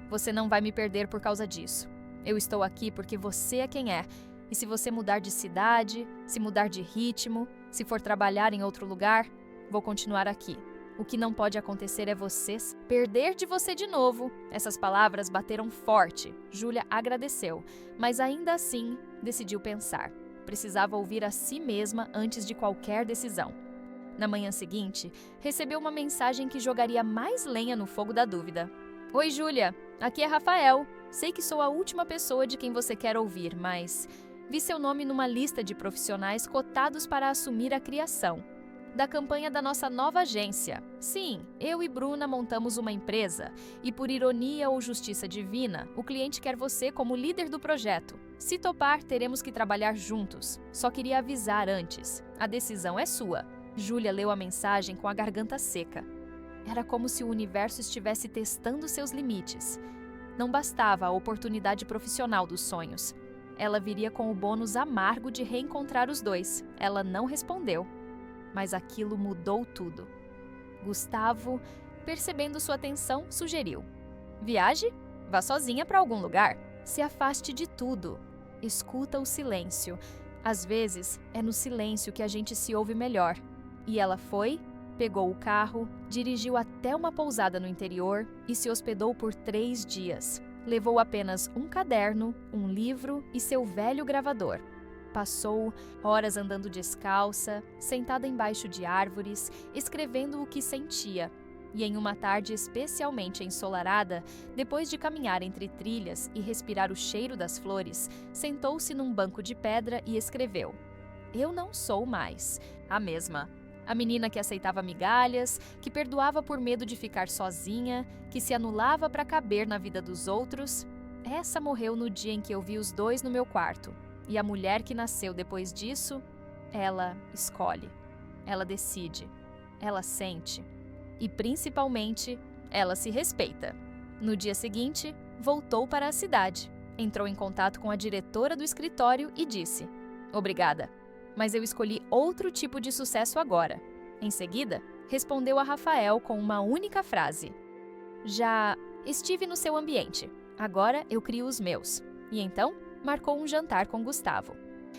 Você não vai me perder por causa disso. Eu estou aqui porque você é quem é. E se você mudar de cidade, se mudar de ritmo, se for trabalhar em outro lugar, vou continuar aqui. O que não pode acontecer é você perder de você de novo. Essas palavras bateram forte. Júlia agradeceu, mas ainda assim decidiu pensar. Precisava ouvir a si mesma antes de qualquer decisão. Na manhã seguinte, recebeu uma mensagem que jogaria mais lenha no fogo da dúvida. Oi, Júlia. Aqui é Rafael. Sei que sou a última pessoa de quem você quer ouvir, mas vi seu nome numa lista de profissionais cotados para assumir a criação da campanha da nossa nova agência. Sim, eu e Bruna montamos uma empresa e, por ironia ou justiça divina, o cliente quer você como líder do projeto. Se topar, teremos que trabalhar juntos. Só queria avisar antes. A decisão é sua. Júlia leu a mensagem com a garganta seca. Era como se o universo estivesse testando seus limites. Não bastava a oportunidade profissional dos sonhos. Ela viria com o bônus amargo de reencontrar os dois. Ela não respondeu. Mas aquilo mudou tudo. Gustavo, percebendo sua tensão, sugeriu. Viaje? Vá sozinha para algum lugar. Se afaste de tudo. Escuta o silêncio. Às vezes, é no silêncio que a gente se ouve melhor. E ela foi, pegou o carro, dirigiu até uma pousada no interior e se hospedou por 3 dias. Levou apenas um caderno, um livro e seu velho gravador. Passou horas andando descalça, sentada embaixo de árvores, escrevendo o que sentia. E em uma tarde especialmente ensolarada, depois de caminhar entre trilhas e respirar o cheiro das flores, sentou-se num banco de pedra e escreveu: Eu não sou mais a mesma. A menina que aceitava migalhas, que perdoava por medo de ficar sozinha, que se anulava para caber na vida dos outros, essa morreu no dia em que eu vi os dois no meu quarto. E a mulher que nasceu depois disso, ela escolhe, ela decide, ela sente e, principalmente, ela se respeita. No dia seguinte, voltou para a cidade, entrou em contato com a diretora do escritório e disse: Obrigada, mas eu escolhi outro tipo de sucesso agora. Em seguida, respondeu a Rafael com uma única frase: Já estive no seu ambiente, agora eu crio os meus. E então, marcou um jantar com Gustavo.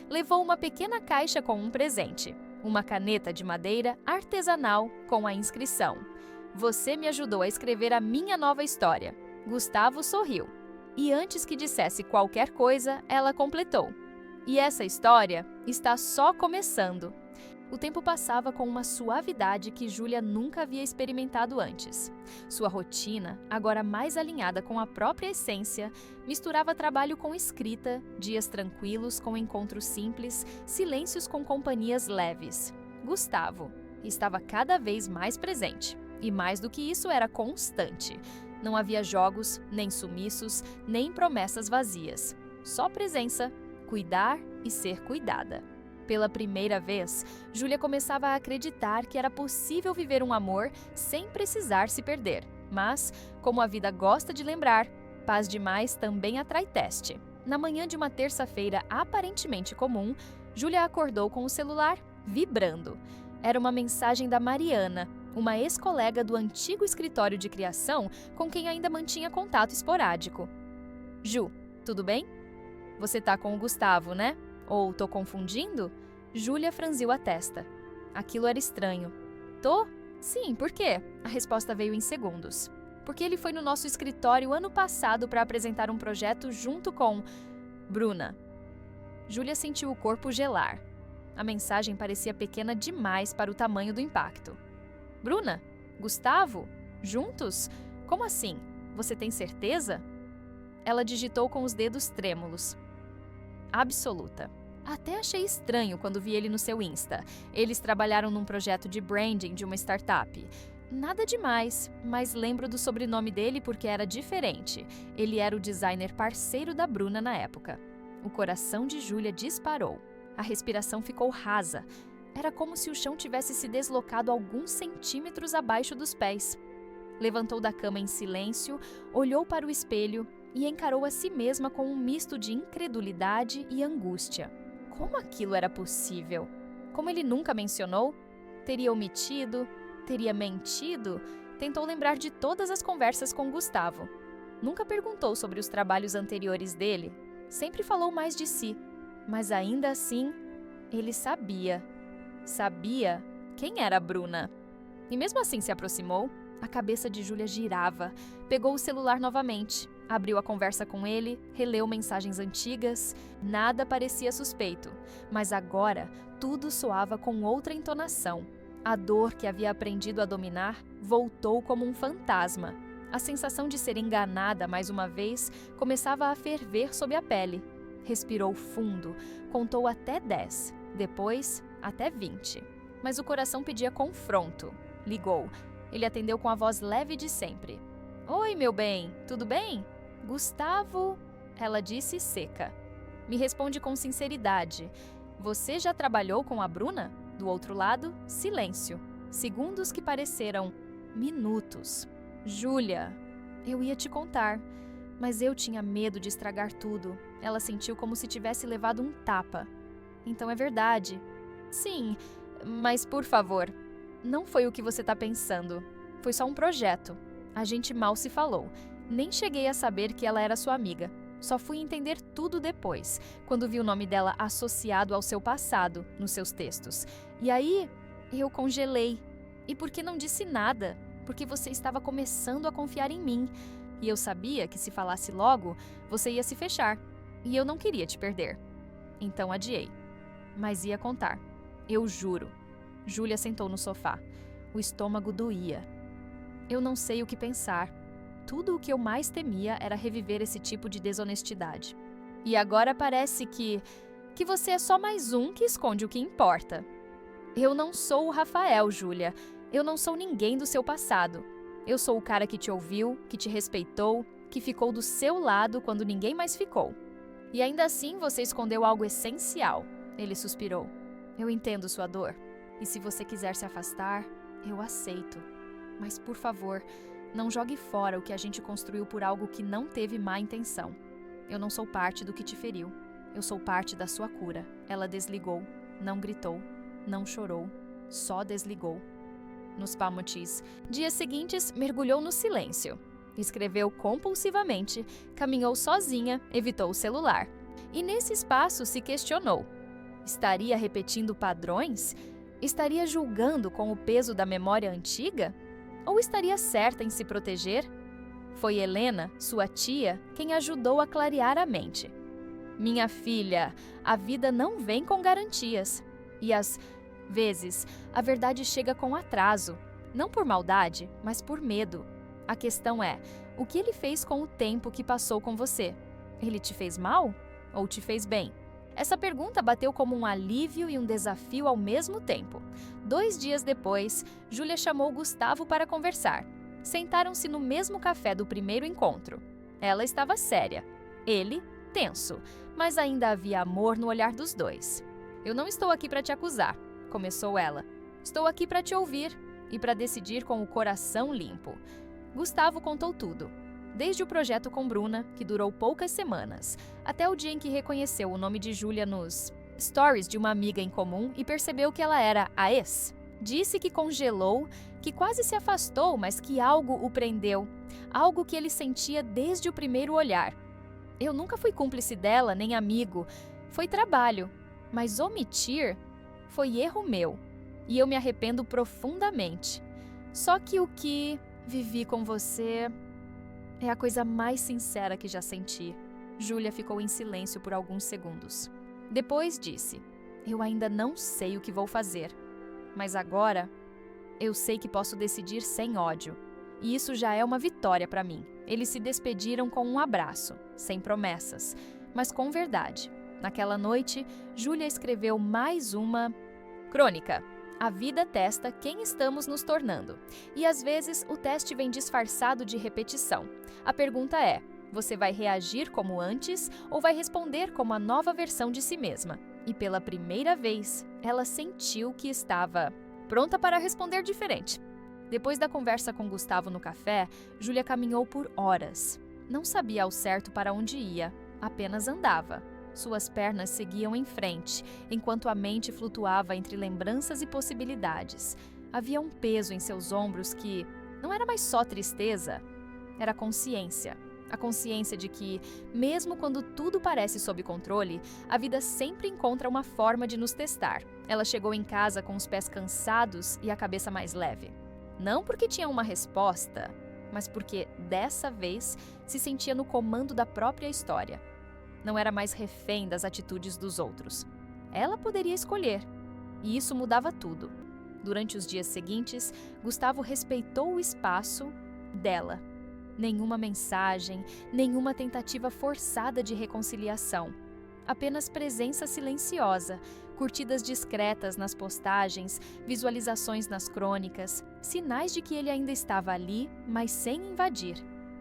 Levou uma pequena caixa com um presente, uma caneta de madeira artesanal com a inscrição: Você me ajudou a escrever a minha nova história. Gustavo sorriu. E antes que dissesse qualquer coisa, ela completou: E essa história está só começando. O tempo passava com uma suavidade que Júlia nunca havia experimentado antes. Sua rotina, agora mais alinhada com a própria essência, misturava trabalho com escrita, dias tranquilos com encontros simples, silêncios com companhias leves. Gustavo estava cada vez mais presente. E mais do que isso, era constante. Não havia jogos, nem sumiços, nem promessas vazias. Só presença, cuidar e ser cuidada. Pela primeira vez, Júlia começava a acreditar que era possível viver um amor sem precisar se perder. Mas, como a vida gosta de lembrar, paz demais também atrai teste. Na manhã de uma terça-feira aparentemente comum, Júlia acordou com o celular vibrando. Era uma mensagem da Mariana, uma ex-colega do antigo escritório de criação com quem ainda mantinha contato esporádico. Ju, tudo bem? Você tá com o Gustavo, né? Ou tô confundindo? Júlia franziu a testa. Aquilo era estranho. Tô? Sim, por quê? A resposta veio em segundos. Porque ele foi no nosso escritório ano passado para apresentar um projeto junto com Bruna. Júlia sentiu o corpo gelar. A mensagem parecia pequena demais para o tamanho do impacto. Bruna? Gustavo? Juntos? Como assim? Você tem certeza? Ela digitou com os dedos trêmulos. Absoluta. Até achei estranho quando vi ele no seu Insta. Eles trabalharam num projeto de branding de uma startup. Nada demais, mas lembro do sobrenome dele porque era diferente. Ele era o designer parceiro da Bruna na época. O coração de Júlia disparou. A respiração ficou rasa. Era como se o chão tivesse se deslocado alguns centímetros abaixo dos pés. Levantou da cama em silêncio, olhou para o espelho e encarou a si mesma com um misto de incredulidade e angústia. Como aquilo era possível? Como ele nunca mencionou? Teria omitido? Teria mentido? Tentou lembrar de todas as conversas com Gustavo. Nunca perguntou sobre os trabalhos anteriores dele. Sempre falou mais de si. Mas ainda assim, ele sabia. Sabia quem era a Bruna. E mesmo assim se aproximou. A cabeça de Júlia girava. Pegou o celular novamente. Abriu a conversa com ele, releu mensagens antigas. Nada parecia suspeito. Mas agora, tudo soava com outra entonação. A dor que havia aprendido a dominar voltou como um fantasma. A sensação de ser enganada mais uma vez começava a ferver sob a pele. Respirou fundo, contou até 10, depois até 20. Mas o coração pedia confronto. Ligou. Ele atendeu com a voz leve de sempre. Oi, meu bem, tudo bem? Gustavo, ela disse seca. Me responde com sinceridade. Você já trabalhou com a Bruna? Do outro lado, silêncio. Segundos que pareceram minutos. Júlia, eu ia te contar, mas eu tinha medo de estragar tudo. Ela sentiu como se tivesse levado um tapa. Então é verdade. Sim, mas por favor, não foi o que você tá pensando. Foi só um projeto. A gente mal se falou. Nem cheguei a saber que ela era sua amiga. Só fui entender tudo depois, quando vi o nome dela associado ao seu passado, nos seus textos. E aí, eu congelei. E por que não disse nada? Porque você estava começando a confiar em mim. E eu sabia que se falasse logo, você ia se fechar. E eu não queria te perder. Então adiei. Mas ia contar. Eu juro. Júlia sentou no sofá. O estômago doía. Eu não sei o que pensar. Tudo o que eu mais temia era reviver esse tipo de desonestidade. E agora parece que você é só mais um que esconde o que importa. Eu não sou o Rafael, Júlia. Eu não sou ninguém do seu passado. Eu sou o cara que te ouviu, que te respeitou, que ficou do seu lado quando ninguém mais ficou. E ainda assim você escondeu algo essencial. Ele suspirou. Eu entendo sua dor. E se você quiser se afastar, eu aceito. Mas por favor, não jogue fora o que a gente construiu por algo que não teve má intenção. Eu não sou parte do que te feriu. Eu sou parte da sua cura. Ela desligou, não gritou, não chorou, só desligou. Nos palmotis, dias seguintes, mergulhou no silêncio. Escreveu compulsivamente, caminhou sozinha, evitou o celular. E nesse espaço se questionou. Estaria repetindo padrões? Estaria julgando com o peso da memória antiga? Ou estaria certa em se proteger? Foi Helena, sua tia, quem ajudou a clarear a mente. Minha filha, a vida não vem com garantias. E às vezes, a verdade chega com atraso. Não por maldade, mas por medo. A questão é, o que ele fez com o tempo que passou com você? Ele te fez mal? Ou te fez bem? Essa pergunta bateu como um alívio e um desafio ao mesmo tempo. 2 dias depois, Júlia chamou Gustavo para conversar. Sentaram-se no mesmo café do primeiro encontro. Ela estava séria, ele tenso, mas ainda havia amor no olhar dos dois. Eu não estou aqui para te acusar, começou ela. Estou aqui para te ouvir e para decidir com o coração limpo. Gustavo contou tudo. Desde o projeto com Bruna, que durou poucas semanas, até o dia em que reconheceu o nome de Júlia nos stories de uma amiga em comum e percebeu que ela era a ex. Disse que congelou, que quase se afastou, mas que algo o prendeu, algo que ele sentia desde o primeiro olhar. Eu nunca fui cúmplice dela, nem amigo. Foi trabalho, mas omitir foi erro meu, e eu me arrependo profundamente. Só que o que vivi com você é a coisa mais sincera que já senti. Júlia ficou em silêncio por alguns segundos. Depois disse: eu ainda não sei o que vou fazer, mas agora eu sei que posso decidir sem ódio. E isso já é uma vitória para mim. Eles se despediram com um abraço, sem promessas, mas com verdade. Naquela noite, Júlia escreveu mais uma crônica. A vida testa quem estamos nos tornando. E às vezes o teste vem disfarçado de repetição. A pergunta é: você vai reagir como antes ou vai responder como a nova versão de si mesma? E pela primeira vez, ela sentiu que estava pronta para responder diferente. Depois da conversa com Gustavo no café, Júlia caminhou por horas. Não sabia ao certo para onde ia, apenas andava. Suas pernas seguiam em frente, enquanto a mente flutuava entre lembranças e possibilidades. Havia um peso em seus ombros que não era mais só tristeza, era consciência. A consciência de que, mesmo quando tudo parece sob controle, a vida sempre encontra uma forma de nos testar. Ela chegou em casa com os pés cansados e a cabeça mais leve. Não porque tinha uma resposta, mas porque, dessa vez, se sentia no comando da própria história. Não era mais refém das atitudes dos outros. Ela poderia escolher, e isso mudava tudo. Durante os dias seguintes, Gustavo respeitou o espaço dela. Nenhuma mensagem, nenhuma tentativa forçada de reconciliação. Apenas presença silenciosa, curtidas discretas nas postagens, visualizações nas crônicas, sinais de que ele ainda estava ali, mas sem invadir.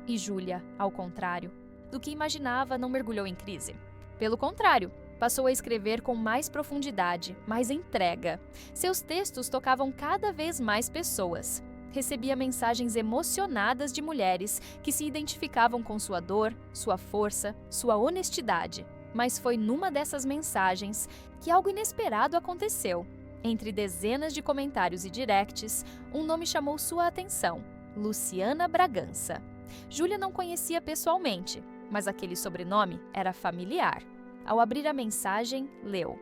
E Júlia, ao contrário do que imaginava, não mergulhou em crise. Pelo contrário, passou a escrever com mais profundidade, mais entrega. Seus textos tocavam cada vez mais pessoas. Recebia mensagens emocionadas de mulheres que se identificavam com sua dor, sua força, sua honestidade. Mas foi numa dessas mensagens que algo inesperado aconteceu. Entre dezenas de comentários e directs, um nome chamou sua atenção: Luciana Bragança. Júlia não conhecia pessoalmente, mas aquele sobrenome era familiar. Ao abrir a mensagem, leu: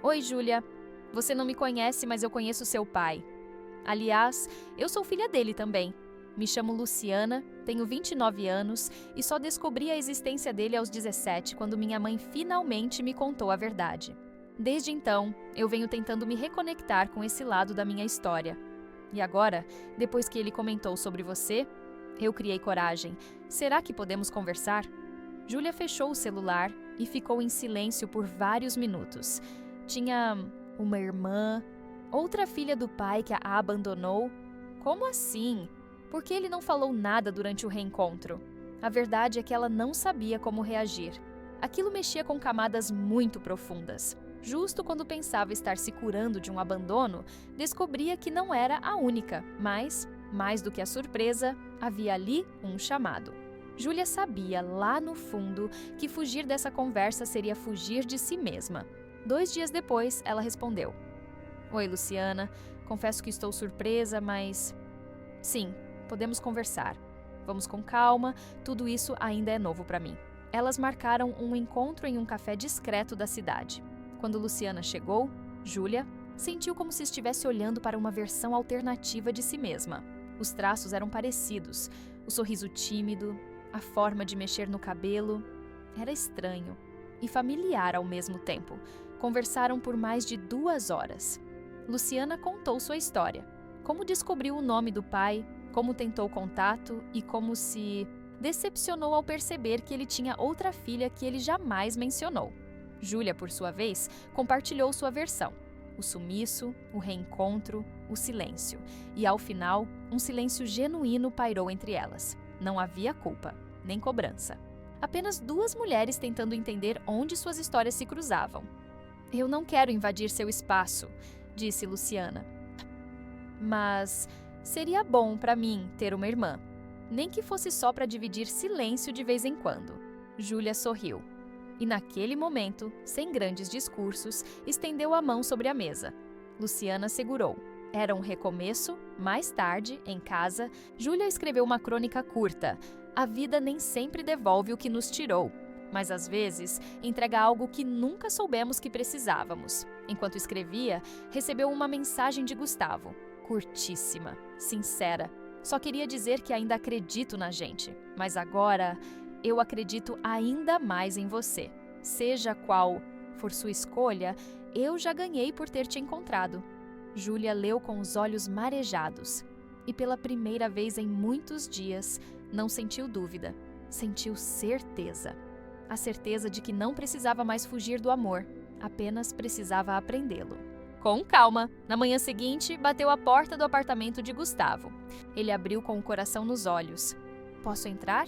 Oi, Júlia. Você não me conhece, mas eu conheço seu pai. Aliás, eu sou filha dele também. Me chamo Luciana, tenho 29 anos e só descobri a existência dele aos 17, quando minha mãe finalmente me contou a verdade. Desde então, eu venho tentando me reconectar com esse lado da minha história. E agora, depois que ele comentou sobre você, eu criei coragem. Será que podemos conversar? Júlia fechou o celular e ficou em silêncio por vários minutos. Tinha uma irmã, outra filha do pai que a abandonou. Como assim? Por que ele não falou nada durante o reencontro? A verdade é que ela não sabia como reagir. Aquilo mexia com camadas muito profundas. Justo quando pensava estar se curando de um abandono, descobria que não era a única, mas, mais do que a surpresa, havia ali um chamado. Júlia sabia, lá no fundo, que fugir dessa conversa seria fugir de si mesma. 2 dias depois, ela respondeu: Oi, Luciana. Confesso que estou surpresa, mas... Sim, podemos conversar. Vamos com calma, tudo isso ainda é novo para mim. Elas marcaram um encontro em um café discreto da cidade. Quando Luciana chegou, Júlia sentiu como se estivesse olhando para uma versão alternativa de si mesma. Os traços eram parecidos, o sorriso tímido, a forma de mexer no cabelo. Era estranho e familiar ao mesmo tempo. Conversaram por mais de 2 horas. Luciana contou sua história. Como descobriu o nome do pai, como tentou contato e como se decepcionou ao perceber que ele tinha outra filha que ele jamais mencionou. Júlia, por sua vez, compartilhou sua versão. O sumiço, o reencontro, o silêncio. E, ao final, um silêncio genuíno pairou entre elas. Não havia culpa, nem cobrança. Apenas 2 mulheres tentando entender onde suas histórias se cruzavam. Eu não quero invadir seu espaço, disse Luciana. Mas seria bom para mim ter uma irmã. Nem que fosse só para dividir silêncio de vez em quando. Júlia sorriu. E naquele momento, sem grandes discursos, estendeu a mão sobre a mesa. Luciana segurou. Era um recomeço. Mais tarde, em casa, Júlia escreveu uma crônica curta. A vida nem sempre devolve o que nos tirou, mas às vezes entrega algo que nunca soubemos que precisávamos. Enquanto escrevia, recebeu uma mensagem de Gustavo. curtíssima, sincera. Só queria dizer que ainda acredito na gente, mas agora eu acredito ainda mais em você. Seja qual for sua escolha, eu já ganhei por ter te encontrado. Júlia leu com os olhos marejados e pela primeira vez em muitos dias não sentiu dúvida, sentiu certeza. A certeza de que não precisava mais fugir do amor, apenas precisava aprendê-lo. Com calma, na manhã seguinte, bateu à porta do apartamento de Gustavo. Ele abriu com o coração nos olhos. Posso entrar?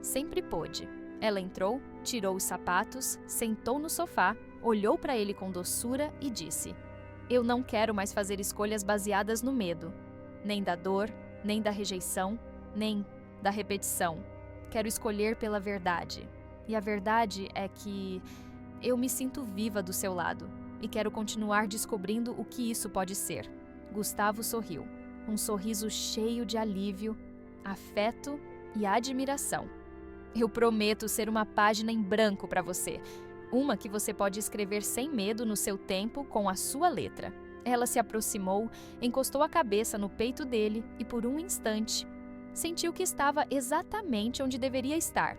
Sempre pôde. Ela entrou, tirou os sapatos, sentou no sofá, olhou para ele com doçura e disse: Eu não quero mais fazer escolhas baseadas no medo, nem da dor, nem da rejeição, nem da repetição. Quero escolher pela verdade. E a verdade é que eu me sinto viva do seu lado e quero continuar descobrindo o que isso pode ser. Gustavo sorriu, um sorriso cheio de alívio, afeto e admiração. Eu prometo ser uma página em branco para você, uma que você pode escrever sem medo no seu tempo com a sua letra. Ela se aproximou, encostou a cabeça no peito dele e por um instante sentiu que estava exatamente onde deveria estar.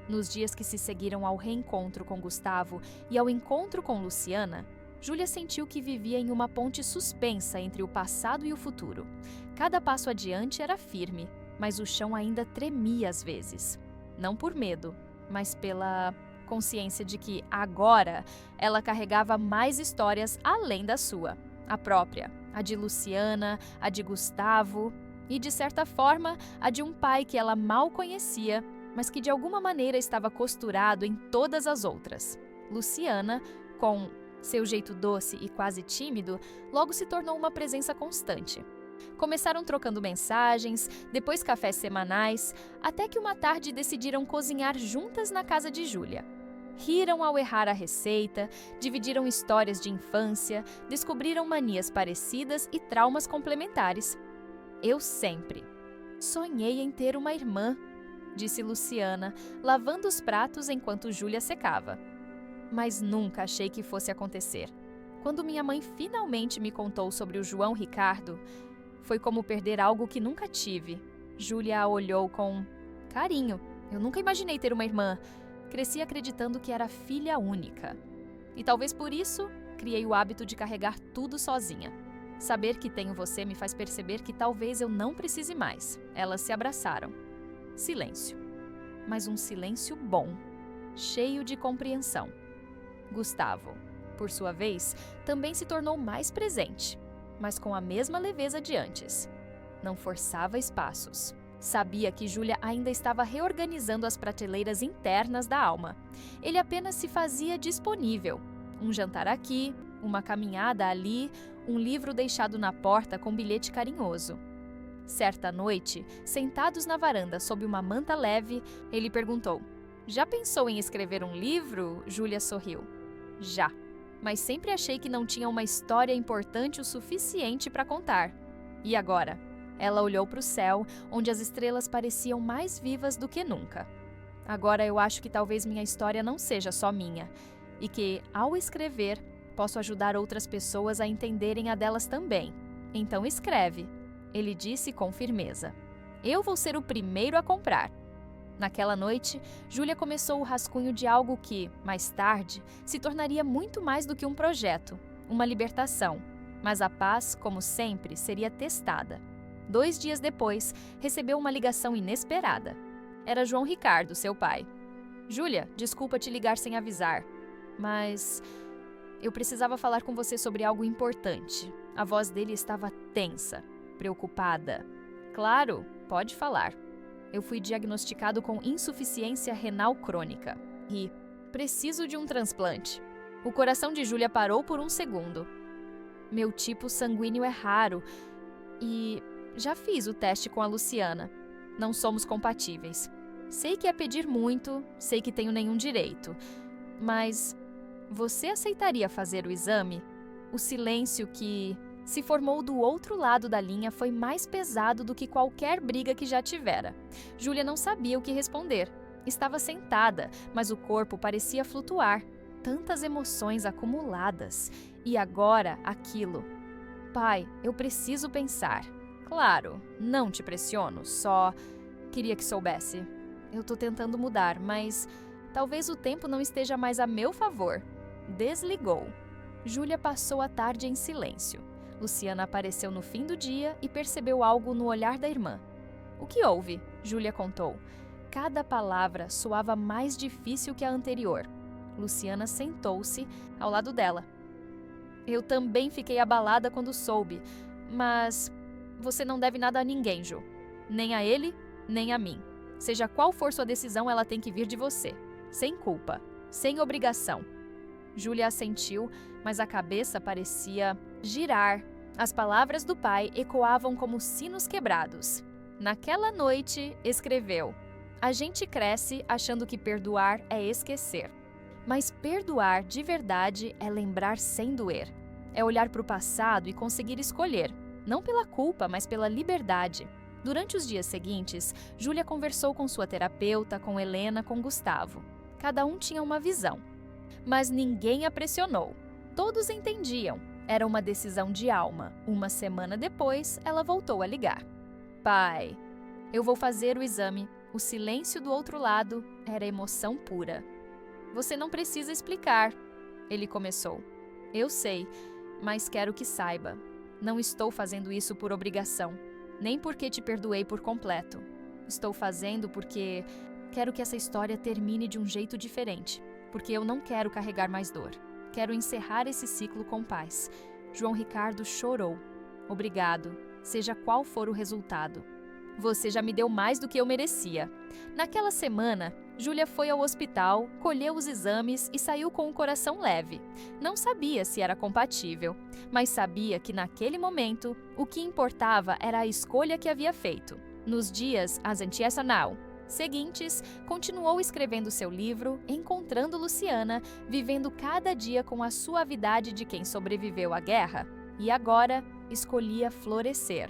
Nos dias que se seguiram ao reencontro com Gustavo e ao encontro com Luciana, Júlia sentiu que vivia em uma ponte suspensa entre o passado e o futuro. Cada passo adiante era firme, mas o chão ainda tremia às vezes. Não por medo, mas pela consciência de que, agora, ela carregava mais histórias além da sua. A própria, a de Luciana, a de Gustavo e, de certa forma, a de um pai que ela mal conhecia, mas que de alguma maneira estava costurado em todas as outras. Luciana, com seu jeito doce e quase tímido, logo se tornou uma presença constante. Começaram trocando mensagens, depois cafés semanais, até que uma tarde decidiram cozinhar juntas na casa de Júlia. Riram ao errar a receita, dividiram histórias de infância, descobriram manias parecidas e traumas complementares. Eu sempre sonhei em ter uma irmã, disse Luciana, lavando os pratos enquanto Júlia secava. Mas nunca achei que fosse acontecer. Quando minha mãe finalmente me contou sobre o João Ricardo, foi como perder algo que nunca tive. Júlia a olhou com carinho. Eu nunca imaginei ter uma irmã. Cresci acreditando que era filha única. E talvez por isso, criei o hábito de carregar tudo sozinha. Saber que tenho você me faz perceber que talvez eu não precise mais. Elas se abraçaram. Silêncio. Mas um silêncio bom, cheio de compreensão. Gustavo, por sua vez, também se tornou mais presente, mas com a mesma leveza de antes. Não forçava espaços. Sabia que Júlia ainda estava reorganizando as prateleiras internas da alma. Ele apenas se fazia disponível. Um jantar aqui, uma caminhada ali, um livro deixado na porta com bilhete carinhoso. Certa noite, sentados na varanda sob uma manta leve, ele perguntou: Já pensou em escrever um livro? Júlia sorriu. Já, mas sempre achei que não tinha uma história importante o suficiente para contar. E agora? Ela olhou para o céu, onde as estrelas pareciam mais vivas do que nunca. Agora eu acho que talvez minha história não seja só minha, e que, ao escrever, posso ajudar outras pessoas a entenderem a delas também. Então escreve, ele disse com firmeza. Eu vou ser o primeiro a comprar. Naquela noite, Júlia começou o rascunho de algo que, mais tarde, se tornaria muito mais do que um projeto, uma libertação. Mas a paz, como sempre, seria testada. 2 dias depois, recebeu uma ligação inesperada. Era João Ricardo, seu pai. Júlia, desculpa te ligar sem avisar, mas eu precisava falar com você sobre algo importante. A voz dele estava tensa, preocupada. Claro, pode falar. Eu fui diagnosticado com insuficiência renal crônica e preciso de um transplante. O coração de Júlia parou por um segundo. Meu tipo sanguíneo é raro e já fiz o teste com a Luciana. Não somos compatíveis. Sei que é pedir muito, sei que tenho nenhum direito, mas você aceitaria fazer o exame? O silêncio que se formou do outro lado da linha foi mais pesado do que qualquer briga que já tivera. Júlia não sabia o que responder. Estava sentada, mas o corpo parecia flutuar. Tantas emoções acumuladas. E agora, aquilo. Pai, eu preciso pensar. Claro, não te pressiono, só queria que soubesse. Eu tô tentando mudar, mas talvez o tempo não esteja mais a meu favor. Desligou. Júlia passou a tarde em silêncio. Luciana apareceu no fim do dia e percebeu algo no olhar da irmã. O que houve? Júlia contou. Cada palavra soava mais difícil que a anterior. Luciana sentou-se ao lado dela. Eu também fiquei abalada quando soube, mas você não deve nada a ninguém, Ju. Nem a ele, nem a mim. Seja qual for sua decisão, ela tem que vir de você. Sem culpa, sem obrigação. Júlia assentiu, mas a cabeça parecia girar. As palavras do pai ecoavam como sinos quebrados. Naquela noite, escreveu: a gente cresce achando que perdoar é esquecer. Mas perdoar de verdade é lembrar sem doer. É olhar para o passado e conseguir escolher, não pela culpa, mas pela liberdade. Durante os dias seguintes, Júlia conversou com sua terapeuta, com Helena, com Gustavo. Cada um tinha uma visão. Mas ninguém a pressionou. Todos entendiam. Era uma decisão de alma. Uma semana depois, ela voltou a ligar. Pai, eu vou fazer o exame. O silêncio do outro lado era emoção pura. Você não precisa explicar, ele começou. Eu sei, mas quero que saiba. Não estou fazendo isso por obrigação, nem porque te perdoei por completo. Estou fazendo porque quero que essa história termine de um jeito diferente, porque eu não quero carregar mais dor. Quero encerrar esse ciclo com paz. João Ricardo chorou. Obrigado, seja qual for o resultado. Você já me deu mais do que eu merecia. Naquela semana, Júlia foi ao hospital, colheu os exames e saiu com o coração leve. Não sabia se era compatível, mas sabia que naquele momento, o que importava era a escolha que havia feito. Nos dias seguintes, continuou escrevendo seu livro, encontrando Luciana, vivendo cada dia com a suavidade de quem sobreviveu à guerra. E agora, escolhia florescer.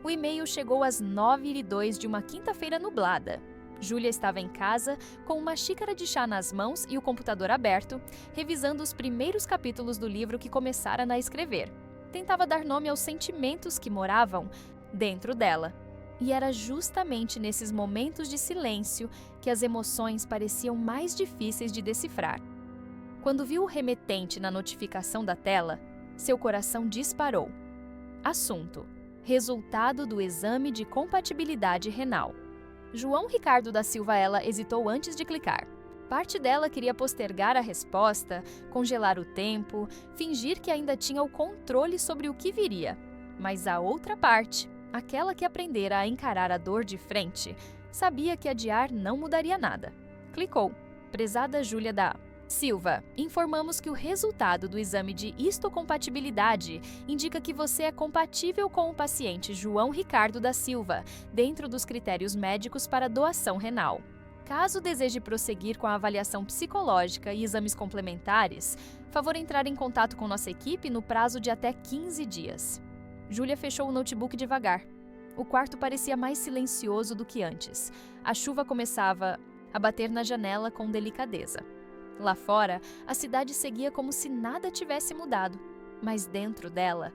O e-mail chegou às 9h02 de uma quinta-feira nublada. Júlia estava em casa, com uma xícara de chá nas mãos e o computador aberto, revisando os primeiros capítulos do livro que começara a escrever. Tentava dar nome aos sentimentos que moravam dentro dela. E era justamente nesses momentos de silêncio que as emoções pareciam mais difíceis de decifrar. Quando viu o remetente na notificação da tela, seu coração disparou. Assunto: resultado do exame de compatibilidade renal. João Ricardo da Silva. Ela hesitou antes de clicar. Parte dela queria postergar a resposta, congelar o tempo, fingir que ainda tinha o controle sobre o que viria. Mas a outra parte, aquela que aprendera a encarar a dor de frente, sabia que adiar não mudaria nada. Clicou. Prezada Júlia da Silva, informamos que o resultado do exame de histocompatibilidade indica que você é compatível com o paciente João Ricardo da Silva, dentro dos critérios médicos para doação renal. Caso deseje prosseguir com a avaliação psicológica e exames complementares, favor entrar em contato com nossa equipe no prazo de até 15 dias. Júlia fechou o notebook devagar. O quarto parecia mais silencioso do que antes. A chuva começava a bater na janela com delicadeza. Lá fora, a cidade seguia como se nada tivesse mudado, mas dentro dela,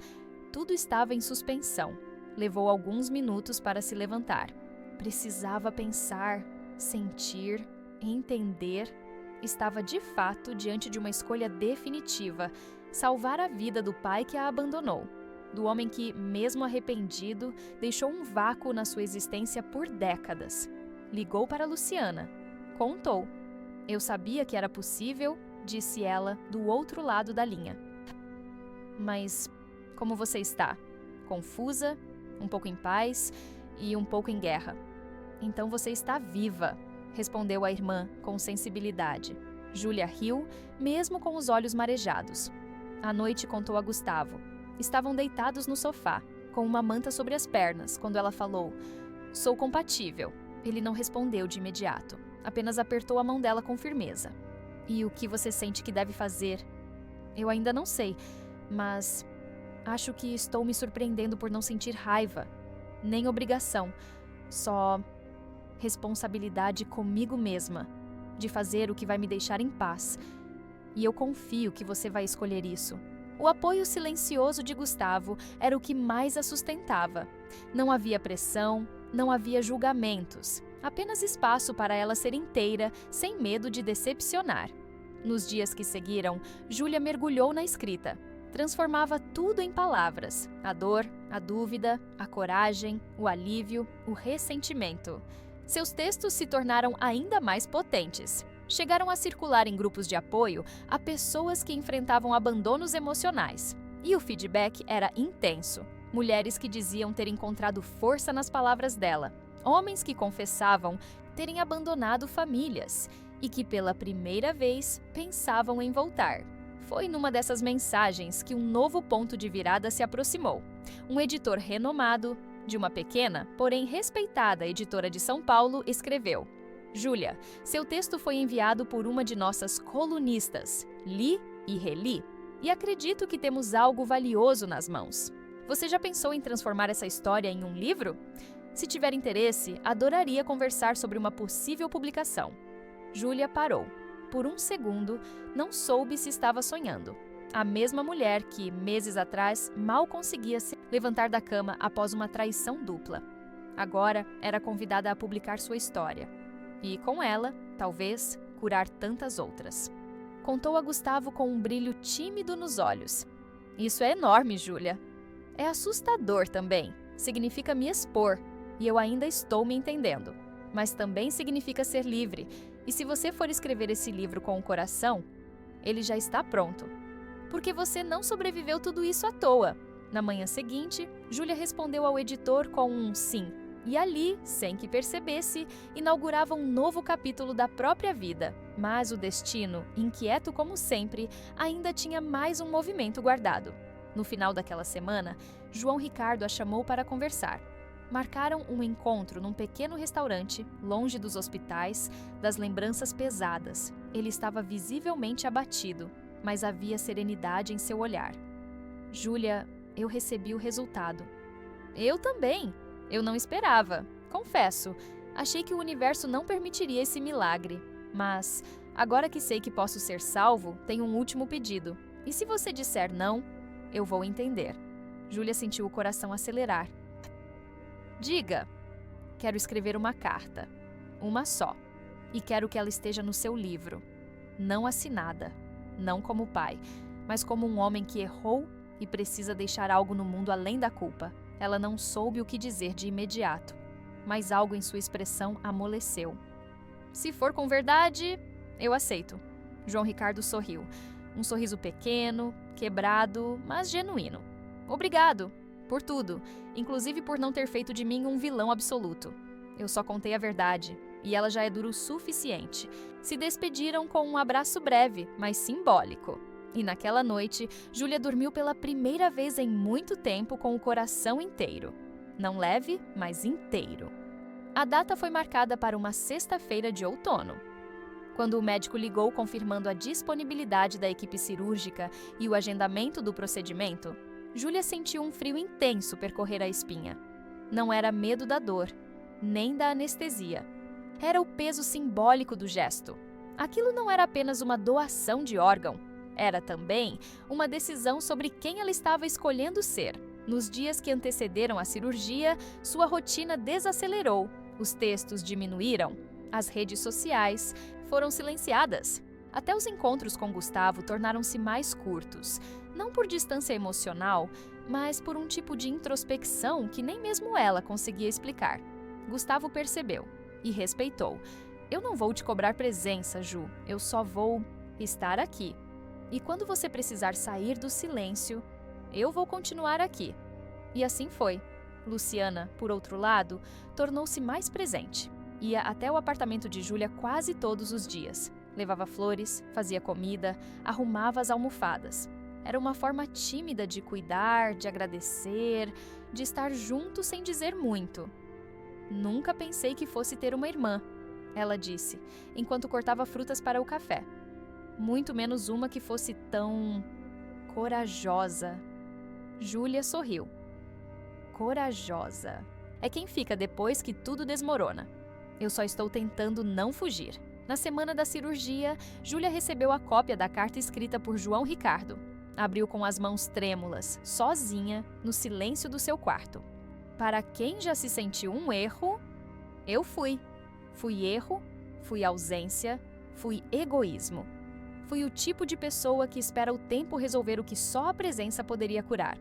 tudo estava em suspensão. Levou alguns minutos para se levantar. Precisava pensar, sentir, entender. Estava de fato diante de uma escolha definitiva: salvar a vida do pai que a abandonou, do homem que, mesmo arrependido, deixou um vácuo na sua existência por décadas. Ligou para Luciana. Contou. Eu sabia que era possível, disse ela, do outro lado da linha. Mas como você está? Confusa, um pouco em paz e um pouco em guerra. Então você está viva, respondeu a irmã com sensibilidade. Júlia riu, mesmo com os olhos marejados. À noite contou a Gustavo. Estavam deitados no sofá, com uma manta sobre as pernas, quando ela falou: "Sou compatível." Ele não respondeu de imediato. Apenas apertou a mão dela com firmeza. E o que você sente que deve fazer? Eu ainda não sei, mas acho que estou me surpreendendo por não sentir raiva, nem obrigação, só responsabilidade comigo mesma, de fazer o que vai me deixar em paz. E eu confio que você vai escolher isso. O apoio silencioso de Gustavo era o que mais a sustentava. Não havia pressão, não havia julgamentos, apenas espaço para ela ser inteira, sem medo de decepcionar. Nos dias que seguiram, Júlia mergulhou na escrita. Transformava tudo em palavras: a dor, a dúvida, a coragem, o alívio, o ressentimento. Seus textos se tornaram ainda mais potentes. Chegaram a circular em grupos de apoio a pessoas que enfrentavam abandonos emocionais. E o feedback era intenso. Mulheres que diziam ter encontrado força nas palavras dela. Homens que confessavam terem abandonado famílias e que pela primeira vez pensavam em voltar. Foi numa dessas mensagens que um novo ponto de virada se aproximou. Um editor renomado, de uma pequena, porém respeitada editora de São Paulo, escreveu: Júlia, seu texto foi enviado por uma de nossas colunistas. Li e reli. E acredito que temos algo valioso nas mãos. Você já pensou em transformar essa história em um livro? Se tiver interesse, adoraria conversar sobre uma possível publicação. Júlia parou. Por um segundo, não soube se estava sonhando. A mesma mulher que, meses atrás, mal conseguia se levantar da cama após uma traição dupla. Agora era convidada a publicar sua história. E, com ela, talvez, curar tantas outras. Contou a Gustavo com um brilho tímido nos olhos. Isso é enorme, Júlia. É assustador também. Significa me expor. E eu ainda estou me entendendo. Mas também significa ser livre. E se você for escrever esse livro com o coração, ele já está pronto. Porque você não sobreviveu tudo isso à toa. Na manhã seguinte, Júlia respondeu ao editor com um sim. E ali, sem que percebesse, inaugurava um novo capítulo da própria vida. Mas o destino, inquieto como sempre, ainda tinha mais um movimento guardado. No final daquela semana, João Ricardo a chamou para conversar. Marcaram um encontro num pequeno restaurante, longe dos hospitais, das lembranças pesadas. Ele estava visivelmente abatido, mas havia serenidade em seu olhar. Júlia, eu recebi o resultado. Eu também. Eu não esperava. Confesso, achei que o universo não permitiria esse milagre. Mas, agora que sei que posso ser salvo, tenho um último pedido. E se você disser não, eu vou entender. Júlia sentiu o coração acelerar. Diga. Quero escrever uma carta. Uma só. E quero que ela esteja no seu livro. Não assinada. Não como pai, mas como um homem que errou e precisa deixar algo no mundo além da culpa. Ela não soube o que dizer de imediato, mas algo em sua expressão amoleceu. Se for com verdade, eu aceito. João Ricardo sorriu. Um sorriso pequeno, quebrado, mas genuíno. Obrigado por tudo, inclusive por não ter feito de mim um vilão absoluto. Eu só contei a verdade, e ela já é dura o suficiente. Se despediram com um abraço breve, mas simbólico. E naquela noite, Júlia dormiu pela primeira vez em muito tempo com o coração inteiro. Não leve, mas inteiro. A data foi marcada para uma sexta-feira de outono. Quando o médico ligou confirmando a disponibilidade da equipe cirúrgica e o agendamento do procedimento, Júlia sentiu um frio intenso percorrer a espinha. Não era medo da dor, nem da anestesia. Era o peso simbólico do gesto. Aquilo não era apenas uma doação de órgão. Era também uma decisão sobre quem ela estava escolhendo ser. Nos dias que antecederam a cirurgia, sua rotina desacelerou. Os textos diminuíram. As redes sociais foram silenciadas. Até os encontros com Gustavo tornaram-se mais curtos. Não por distância emocional, mas por um tipo de introspecção que nem mesmo ela conseguia explicar. Gustavo percebeu e respeitou. Eu não vou te cobrar presença, Ju. Eu só vou estar aqui. E quando você precisar sair do silêncio, eu vou continuar aqui. E assim foi. Luciana, por outro lado, tornou-se mais presente. Ia até o apartamento de Júlia quase todos os dias. Levava flores, fazia comida, arrumava as almofadas. Era uma forma tímida de cuidar, de agradecer, de estar junto sem dizer muito. Nunca pensei que fosse ter uma irmã, ela disse, enquanto cortava frutas para o café. Muito menos uma que fosse tão corajosa. Júlia sorriu. Corajosa. É quem fica depois que tudo desmorona. Eu só estou tentando não fugir. Na semana da cirurgia, Júlia recebeu a cópia da carta escrita por João Ricardo. Abriu com as mãos trêmulas, sozinha, no silêncio do seu quarto. Para quem já se sentiu um erro, eu fui. Fui erro, fui ausência, fui egoísmo. Fui o tipo de pessoa que espera o tempo resolver o que só a presença poderia curar.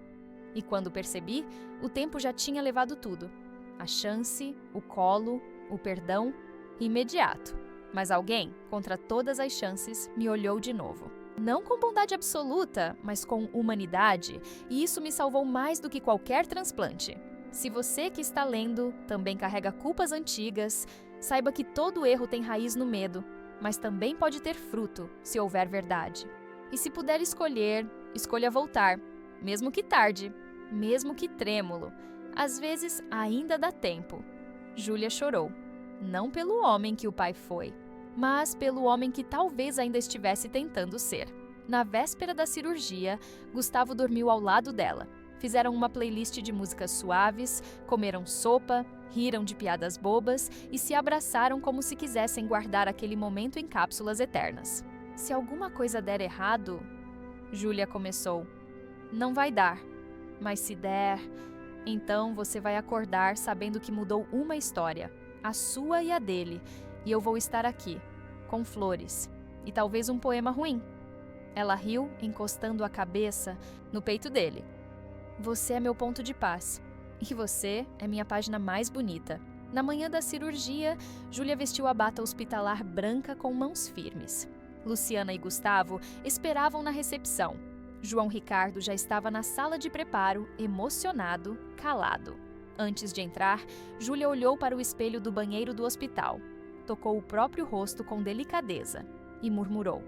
E quando percebi, o tempo já tinha levado tudo. A chance, o colo, o perdão, imediato. Mas alguém, contra todas as chances, me olhou de novo. Não com bondade absoluta, mas com humanidade, e isso me salvou mais do que qualquer transplante. Se você que está lendo também carrega culpas antigas, saiba que todo erro tem raiz no medo, mas também pode ter fruto, se houver verdade. E se puder escolher, escolha voltar, mesmo que tarde, mesmo que trêmulo. Às vezes ainda dá tempo. Júlia chorou, não pelo homem que o pai foi, mas pelo homem que talvez ainda estivesse tentando ser. Na véspera da cirurgia, Gustavo dormiu ao lado dela. Fizeram uma playlist de músicas suaves, comeram sopa, riram de piadas bobas e se abraçaram como se quisessem guardar aquele momento em cápsulas eternas. Se alguma coisa der errado, Júlia começou. Não vai dar, mas se der, então você vai acordar sabendo que mudou uma história, a sua e a dele, e eu vou estar aqui, com flores, e talvez um poema ruim. Ela riu, encostando a cabeça no peito dele. Você é meu ponto de paz. E você é minha página mais bonita. Na manhã da cirurgia, Júlia vestiu a bata hospitalar branca com mãos firmes. Luciana e Gustavo esperavam na recepção. João Ricardo já estava na sala de preparo, emocionado, calado. Antes de entrar, Júlia olhou para o espelho do banheiro do hospital. Tocou o próprio rosto com delicadeza e murmurou.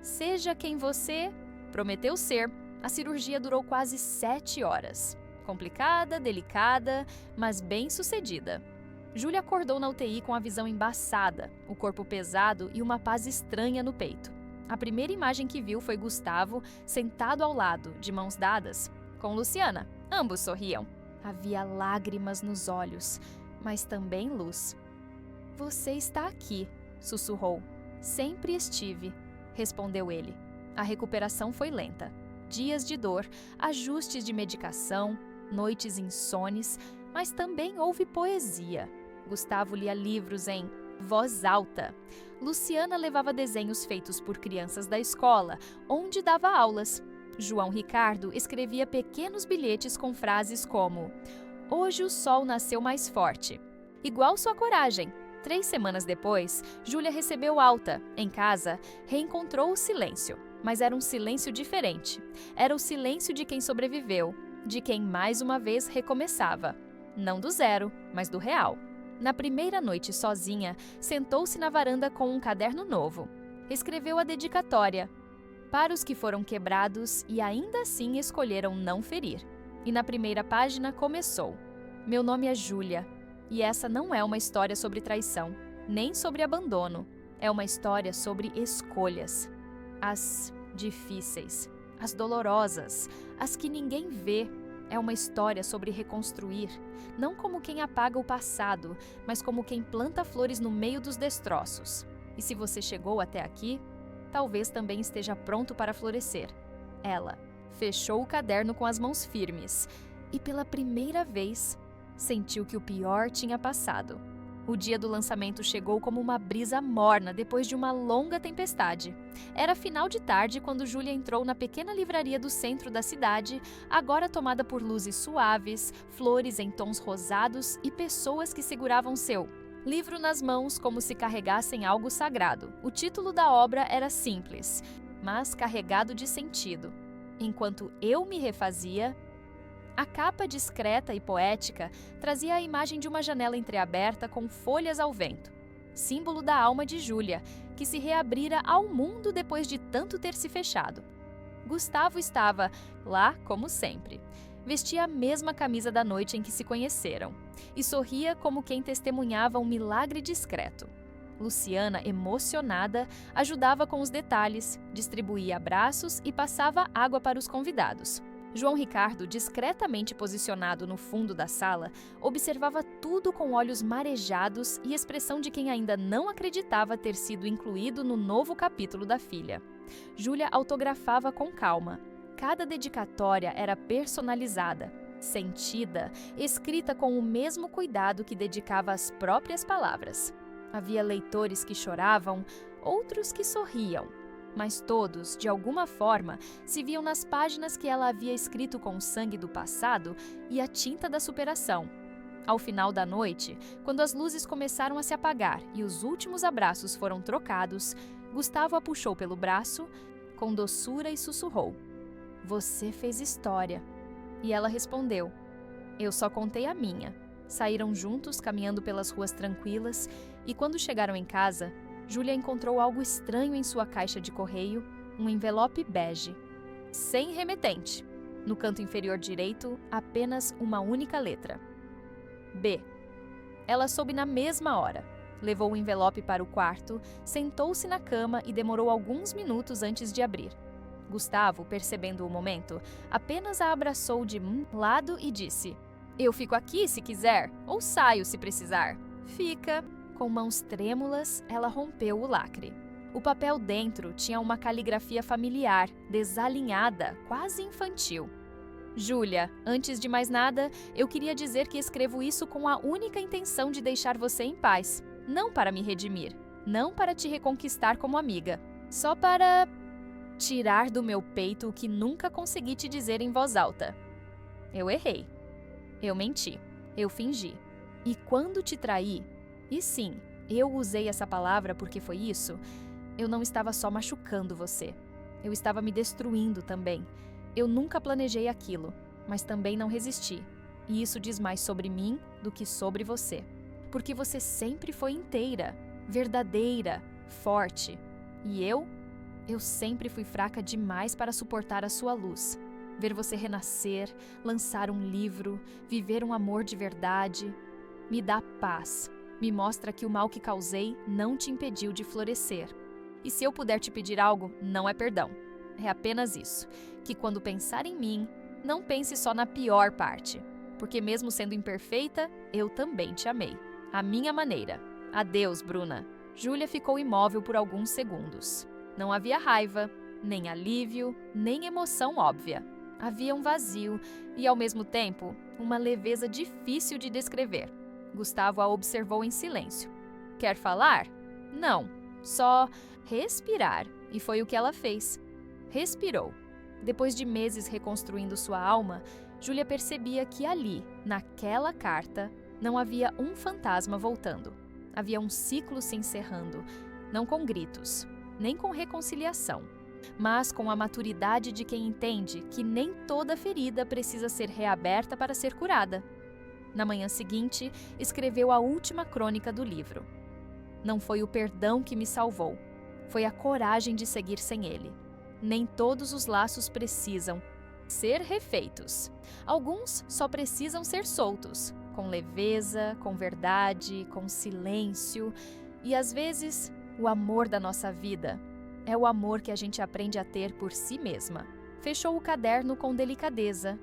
Seja quem você prometeu ser. A cirurgia durou quase 7 horas. Complicada, delicada, mas bem-sucedida. Júlia acordou na UTI com a visão embaçada, o corpo pesado e uma paz estranha no peito. A primeira imagem que viu foi Gustavo sentado ao lado, de mãos dadas, com Luciana. Ambos sorriam. Havia lágrimas nos olhos, mas também luz. Você está aqui, sussurrou. Sempre estive, respondeu ele. A recuperação foi lenta. Dias de dor, ajustes de medicação, noites insones, mas também houve poesia. Gustavo lia livros em voz alta. Luciana levava desenhos feitos por crianças da escola, onde dava aulas. João Ricardo escrevia pequenos bilhetes com frases como: Hoje o sol nasceu mais forte. Igual sua coragem. 3 semanas depois, Júlia recebeu alta. Em casa, reencontrou o silêncio. Mas era um silêncio diferente. Era o silêncio de quem sobreviveu, de quem mais uma vez recomeçava. Não do zero, mas do real. Na primeira noite sozinha, sentou-se na varanda com um caderno novo. Escreveu a dedicatória. Para os que foram quebrados e ainda assim escolheram não ferir. E na primeira página começou. Meu nome é Júlia. E essa não é uma história sobre traição, nem sobre abandono. É uma história sobre escolhas. As difíceis, as dolorosas, as que ninguém vê. É uma história sobre reconstruir, não como quem apaga o passado, mas como quem planta flores no meio dos destroços. E se você chegou até aqui, talvez também esteja pronto para florescer. Ela fechou o caderno com as mãos firmes e, pela primeira vez, sentiu que o pior tinha passado. O dia do lançamento chegou como uma brisa morna depois de uma longa tempestade. Era final de tarde quando Júlia entrou na pequena livraria do centro da cidade, agora tomada por luzes suaves, flores em tons rosados e pessoas que seguravam seu livro nas mãos como se carregassem algo sagrado. O título da obra era simples, mas carregado de sentido. Enquanto eu me refazia, a capa discreta e poética trazia a imagem de uma janela entreaberta com folhas ao vento, símbolo da alma de Júlia, que se reabrira ao mundo depois de tanto ter se fechado. Gustavo estava lá, como sempre. Vestia a mesma camisa da noite em que se conheceram e sorria como quem testemunhava um milagre discreto. Luciana, emocionada, ajudava com os detalhes, distribuía abraços e passava água para os convidados. João Ricardo, discretamente posicionado no fundo da sala, observava tudo com olhos marejados e expressão de quem ainda não acreditava ter sido incluído no novo capítulo da filha. Júlia autografava com calma. Cada dedicatória era personalizada, sentida, escrita com o mesmo cuidado que dedicava às próprias palavras. Havia leitores que choravam, outros que sorriam, mas todos, de alguma forma, se viam nas páginas que ela havia escrito com o sangue do passado e a tinta da superação. Ao final da noite, quando as luzes começaram a se apagar e os últimos abraços foram trocados, Gustavo a puxou pelo braço, com doçura e sussurrou: "Você fez história." E ela respondeu: "Eu só contei a minha." Saíram juntos, caminhando pelas ruas tranquilas, e quando chegaram em casa, Júlia encontrou algo estranho em sua caixa de correio, um envelope bege, sem remetente. No canto inferior direito, apenas uma única letra: B. Ela soube na mesma hora. Levou o envelope para o quarto, sentou-se na cama e demorou alguns minutos antes de abrir. Gustavo, percebendo o momento, apenas a abraçou de um lado e disse: "Eu fico aqui se quiser, ou saio se precisar." "Fica." Com mãos trêmulas, ela rompeu o lacre. O papel dentro tinha uma caligrafia familiar, desalinhada, quase infantil. "Júlia, antes de mais nada, eu queria dizer que escrevo isso com a única intenção de deixar você em paz. Não para me redimir, não para te reconquistar como amiga. Só para tirar do meu peito o que nunca consegui te dizer em voz alta. Eu errei. Eu menti. Eu fingi. E quando te traí, e sim, eu usei essa palavra porque foi isso, eu não estava só machucando você. Eu estava me destruindo também. Eu nunca planejei aquilo, mas também não resisti. E isso diz mais sobre mim do que sobre você. Porque você sempre foi inteira, verdadeira, forte. E eu sempre fui fraca demais para suportar a sua luz. Ver você renascer, lançar um livro, viver um amor de verdade, me dá paz. Me mostra que o mal que causei não te impediu de florescer. E se eu puder te pedir algo, não é perdão. É apenas isso, que quando pensar em mim, não pense só na pior parte. Porque mesmo sendo imperfeita, eu também te amei. À minha maneira. Adeus, Bruna." Júlia ficou imóvel por alguns segundos. Não havia raiva, nem alívio, nem emoção óbvia. Havia um vazio e, ao mesmo tempo, uma leveza difícil de descrever. Gustavo a observou em silêncio. "Quer falar?" "Não, só respirar." E foi o que ela fez. Respirou. Depois de meses reconstruindo sua alma, Júlia percebia que ali, naquela carta, não havia um fantasma voltando. Havia um ciclo se encerrando, não com gritos, nem com reconciliação, mas com a maturidade de quem entende que nem toda ferida precisa ser reaberta para ser curada. Na manhã seguinte, escreveu a última crônica do livro. "Não foi o perdão que me salvou, foi a coragem de seguir sem ele. Nem todos os laços precisam ser refeitos. Alguns só precisam ser soltos, com leveza, com verdade, com silêncio. E às vezes, o amor da nossa vida é o amor que a gente aprende a ter por si mesma." Fechou o caderno com delicadeza.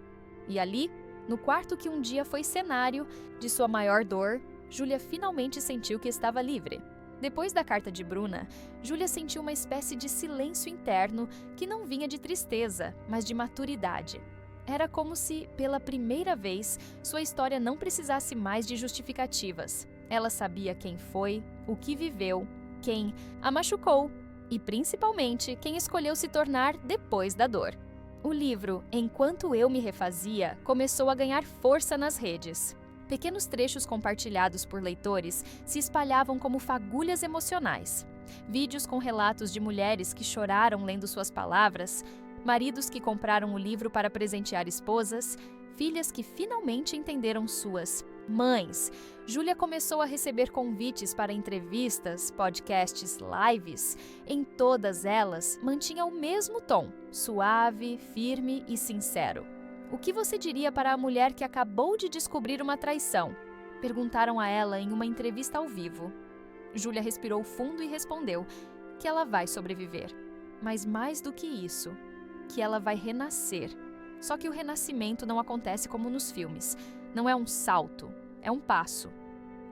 E ali, no quarto que um dia foi cenário de sua maior dor, Júlia finalmente sentiu que estava livre. Depois da carta de Bruna, Júlia sentiu uma espécie de silêncio interno que não vinha de tristeza, mas de maturidade. Era como se, pela primeira vez, sua história não precisasse mais de justificativas. Ela sabia quem foi, o que viveu, quem a machucou e, principalmente, quem escolheu se tornar depois da dor. O livro Enquanto Eu Me Refazia começou a ganhar força nas redes. Pequenos trechos compartilhados por leitores se espalhavam como fagulhas emocionais. Vídeos com relatos de mulheres que choraram lendo suas palavras, maridos que compraram o livro para presentear esposas, filhas que finalmente entenderam suas mães. Júlia começou a receber convites para entrevistas, podcasts, lives. Em todas elas, mantinha o mesmo tom, suave, firme e sincero. "O que você diria para a mulher que acabou de descobrir uma traição?" perguntaram a ela em uma entrevista ao vivo. Júlia respirou fundo e respondeu que ela vai sobreviver. Mas mais do que isso, que ela vai renascer. Só que o renascimento não acontece como nos filmes. Não é um salto, é um passo.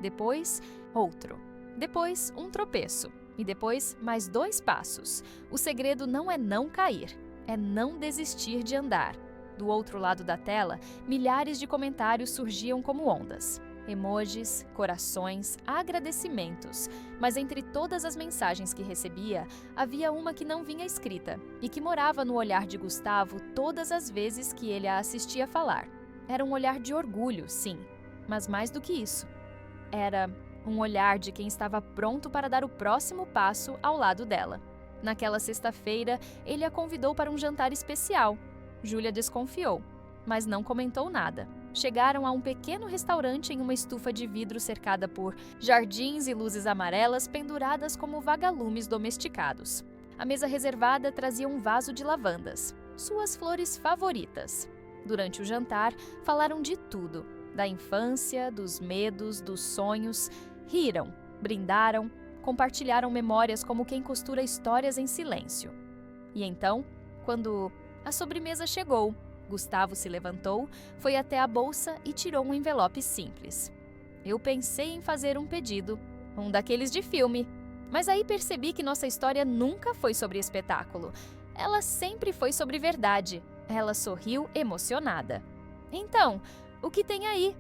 Depois, outro. Depois, um tropeço. E depois, mais 2 passos. O segredo não é não cair, é não desistir de andar. Do outro lado da tela, milhares de comentários surgiam como ondas. Emojis, corações, agradecimentos. Mas entre todas as mensagens que recebia, havia uma que não vinha escrita e que morava no olhar de Gustavo todas as vezes que ele a assistia falar. Era um olhar de orgulho, sim, mas mais do que isso. Era um olhar de quem estava pronto para dar o próximo passo ao lado dela. Naquela sexta-feira, ele a convidou para um jantar especial. Júlia desconfiou, mas não comentou nada. Chegaram a um pequeno restaurante em uma estufa de vidro cercada por jardins e luzes amarelas penduradas como vagalumes domesticados. A mesa reservada trazia um vaso de lavandas, suas flores favoritas. Durante o jantar, falaram de tudo, da infância, dos medos, dos sonhos, riram, brindaram, compartilharam memórias como quem costura histórias em silêncio. E então, quando a sobremesa chegou, Gustavo se levantou, foi até a bolsa e tirou um envelope simples. Eu pensei em fazer um pedido, um daqueles de filme, mas aí percebi que nossa história nunca foi sobre espetáculo. Ela sempre foi sobre verdade. Ela sorriu emocionada. Então, o que tem aí?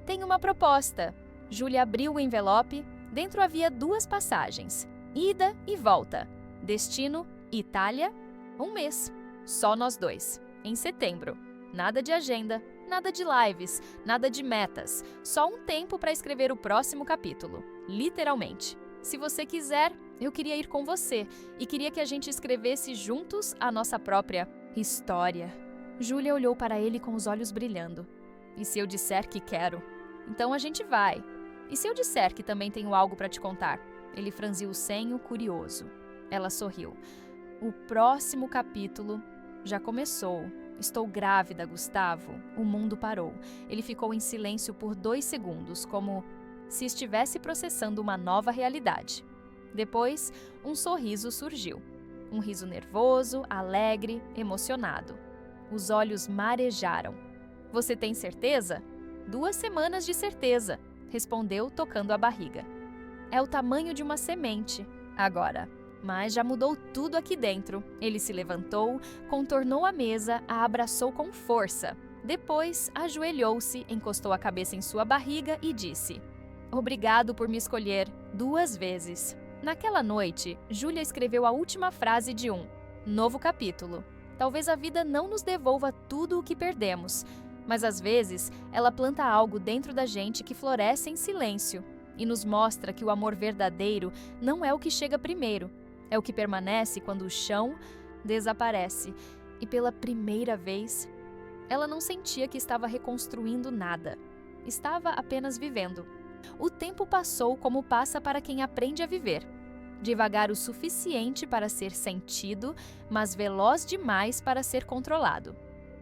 Tem uma proposta. Júlia abriu o envelope. Dentro havia 2 passagens, ida e volta. Destino, Itália, 1 mês. Só nós 2, em setembro. Nada de agenda, nada de lives, nada de metas. Só um tempo para escrever o próximo capítulo, literalmente. Se você quiser, eu queria ir com você e queria que a gente escrevesse juntos a nossa própria história. Júlia olhou para ele com os olhos brilhando. E se eu disser que quero? Então a gente vai. E se eu disser que também tenho algo para te contar? Ele franziu o senho, curioso. Ela sorriu. O próximo capítulo já começou. Estou grávida, Gustavo. O mundo parou. Ele ficou em silêncio por 2 segundos, como se estivesse processando uma nova realidade. Depois, um sorriso surgiu. Um riso nervoso, alegre, emocionado. Os olhos marejaram. Você tem certeza? 2 semanas de certeza, respondeu, tocando a barriga. É o tamanho de uma semente. Agora. Mas já mudou tudo aqui dentro. Ele se levantou, contornou a mesa, a abraçou com força. Depois, ajoelhou-se, encostou a cabeça em sua barriga e disse: Obrigado por me escolher 2 vezes. Naquela noite, Júlia escreveu a última frase de um novo capítulo. Talvez a vida não nos devolva tudo o que perdemos, mas às vezes ela planta algo dentro da gente que floresce em silêncio e nos mostra que o amor verdadeiro não é o que chega primeiro. É o que permanece quando o chão desaparece. E pela primeira vez, ela não sentia que estava reconstruindo nada. Estava apenas vivendo. O tempo passou como passa para quem aprende a viver. Devagar o suficiente para ser sentido, mas veloz demais para ser controlado.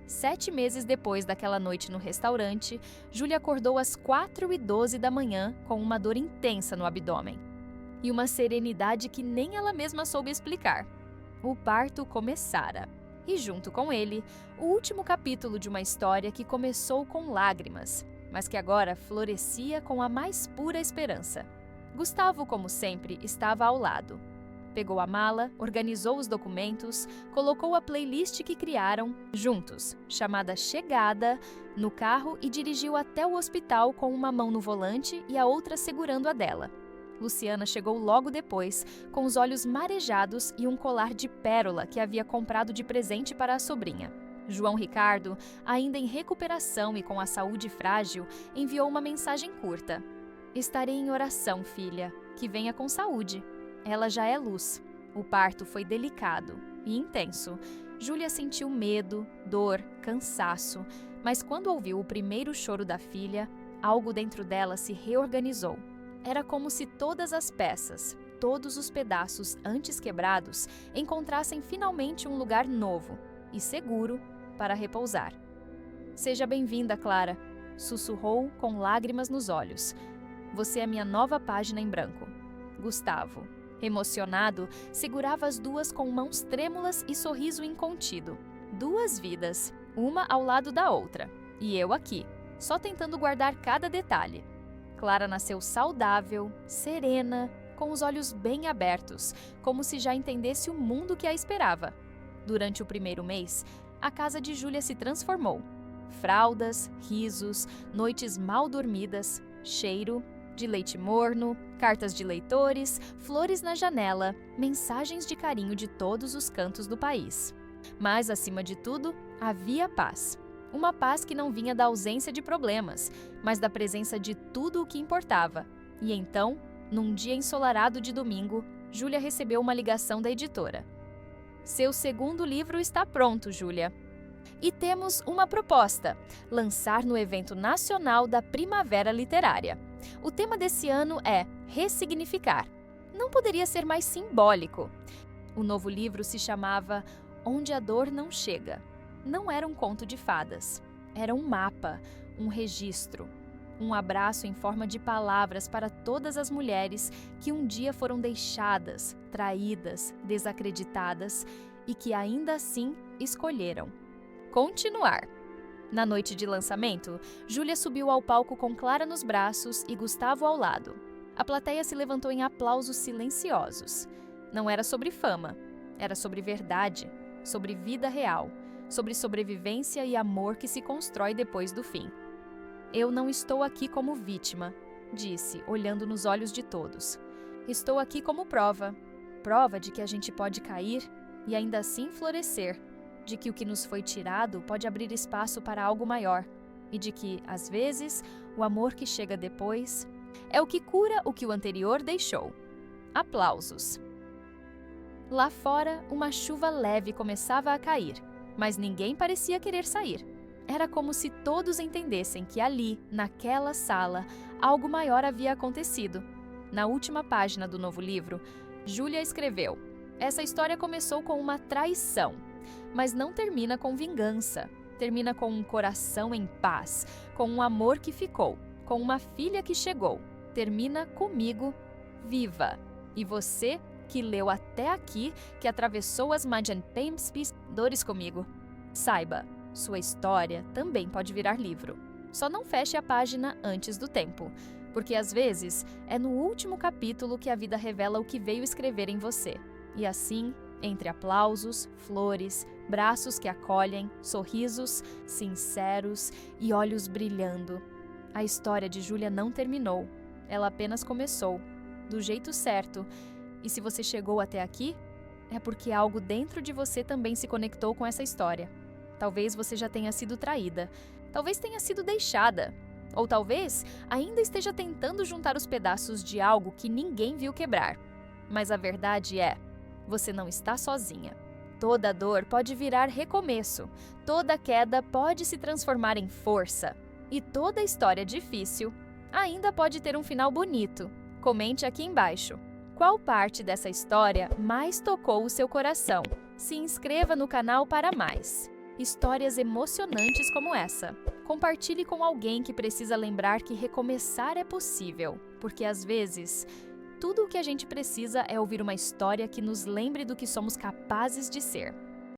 7 meses depois daquela noite no restaurante, Júlia acordou às 4h12 da manhã com uma dor intensa no abdômen. E uma serenidade que nem ela mesma soube explicar. O parto começara. E junto com ele, o último capítulo de uma história que começou com lágrimas, mas que agora florescia com a mais pura esperança. Gustavo, como sempre, estava ao lado. Pegou a mala, organizou os documentos, colocou a playlist que criaram, juntos, chamada Chegada, no carro e dirigiu até o hospital com uma mão no volante e a outra segurando a dela. Luciana chegou logo depois, com os olhos marejados e um colar de pérola que havia comprado de presente para a sobrinha. João Ricardo, ainda em recuperação e com a saúde frágil, enviou uma mensagem curta. Estarei em oração, filha. Que venha com saúde. Ela já é luz. O parto foi delicado e intenso. Júlia sentiu medo, dor, cansaço, mas quando ouviu o primeiro choro da filha, algo dentro dela se reorganizou. Era como se todas as peças, todos os pedaços antes quebrados, encontrassem finalmente um lugar novo e seguro para repousar. Seja bem-vinda, Clara, sussurrou com lágrimas nos olhos. Você é minha nova página em branco. Gustavo, emocionado, segurava as 2 com mãos trêmulas e sorriso incontido. 2 vidas, uma ao lado da outra. E eu aqui, só tentando guardar cada detalhe. Clara nasceu saudável, serena, com os olhos bem abertos, como se já entendesse o mundo que a esperava. Durante o primeiro mês, a casa de Júlia se transformou. Fraldas, risos, noites mal dormidas, cheiro de leite morno, cartas de leitores, flores na janela, mensagens de carinho de todos os cantos do país. Mas, acima de tudo, havia paz. Uma paz que não vinha da ausência de problemas, mas da presença de tudo o que importava. E então, num dia ensolarado de domingo, Júlia recebeu uma ligação da editora. Seu segundo livro está pronto, Júlia. E temos uma proposta: lançar no evento nacional da Primavera Literária. O tema desse ano é ressignificar. Não poderia ser mais simbólico. O novo livro se chamava Onde a Dor Não Chega. Não era um conto de fadas. Era um mapa, um registro. Um abraço em forma de palavras para todas as mulheres que um dia foram deixadas, traídas, desacreditadas e que ainda assim escolheram continuar. Na noite de lançamento, Júlia subiu ao palco com Clara nos braços e Gustavo ao lado. A plateia se levantou em aplausos silenciosos. Não era sobre fama, era sobre verdade, sobre vida real, sobre sobrevivência e amor que se constrói depois do fim. Eu não estou aqui como vítima, disse, olhando nos olhos de todos. Estou aqui como prova. Prova de que a gente pode cair e ainda assim florescer. De que o que nos foi tirado pode abrir espaço para algo maior. E de que, às vezes, o amor que chega depois é o que cura o que o anterior deixou. Aplausos. Lá fora, uma chuva leve começava a cair, mas ninguém parecia querer sair. Era como se todos entendessem que ali, naquela sala, algo maior havia acontecido. Na última página do novo livro, Júlia escreveu: essa história começou com uma traição, mas não termina com vingança. Termina com um coração em paz, com um amor que ficou, com uma filha que chegou. Termina comigo, viva. E você, que leu até aqui, que atravessou as dores comigo, saiba, sua história também pode virar livro. Só não feche a página antes do tempo, porque às vezes é no último capítulo que a vida revela o que veio escrever em você. E assim, entre aplausos, flores, braços que acolhem, sorrisos sinceros e olhos brilhando, a história de Júlia não terminou. Ela apenas começou, do jeito certo. E se você chegou até aqui, é porque algo dentro de você também se conectou com essa história. Talvez você já tenha sido traída, talvez tenha sido deixada, ou talvez ainda esteja tentando juntar os pedaços de algo que ninguém viu quebrar. Mas a verdade é, você não está sozinha. Toda dor pode virar recomeço, toda queda pode se transformar em força, e toda história difícil ainda pode ter um final bonito. Comente aqui embaixo. Qual parte dessa história mais tocou o seu coração? Se inscreva no canal para mais histórias emocionantes como essa. Compartilhe com alguém que precisa lembrar que recomeçar é possível, porque às vezes tudo o que a gente precisa é ouvir uma história que nos lembre do que somos capazes de ser.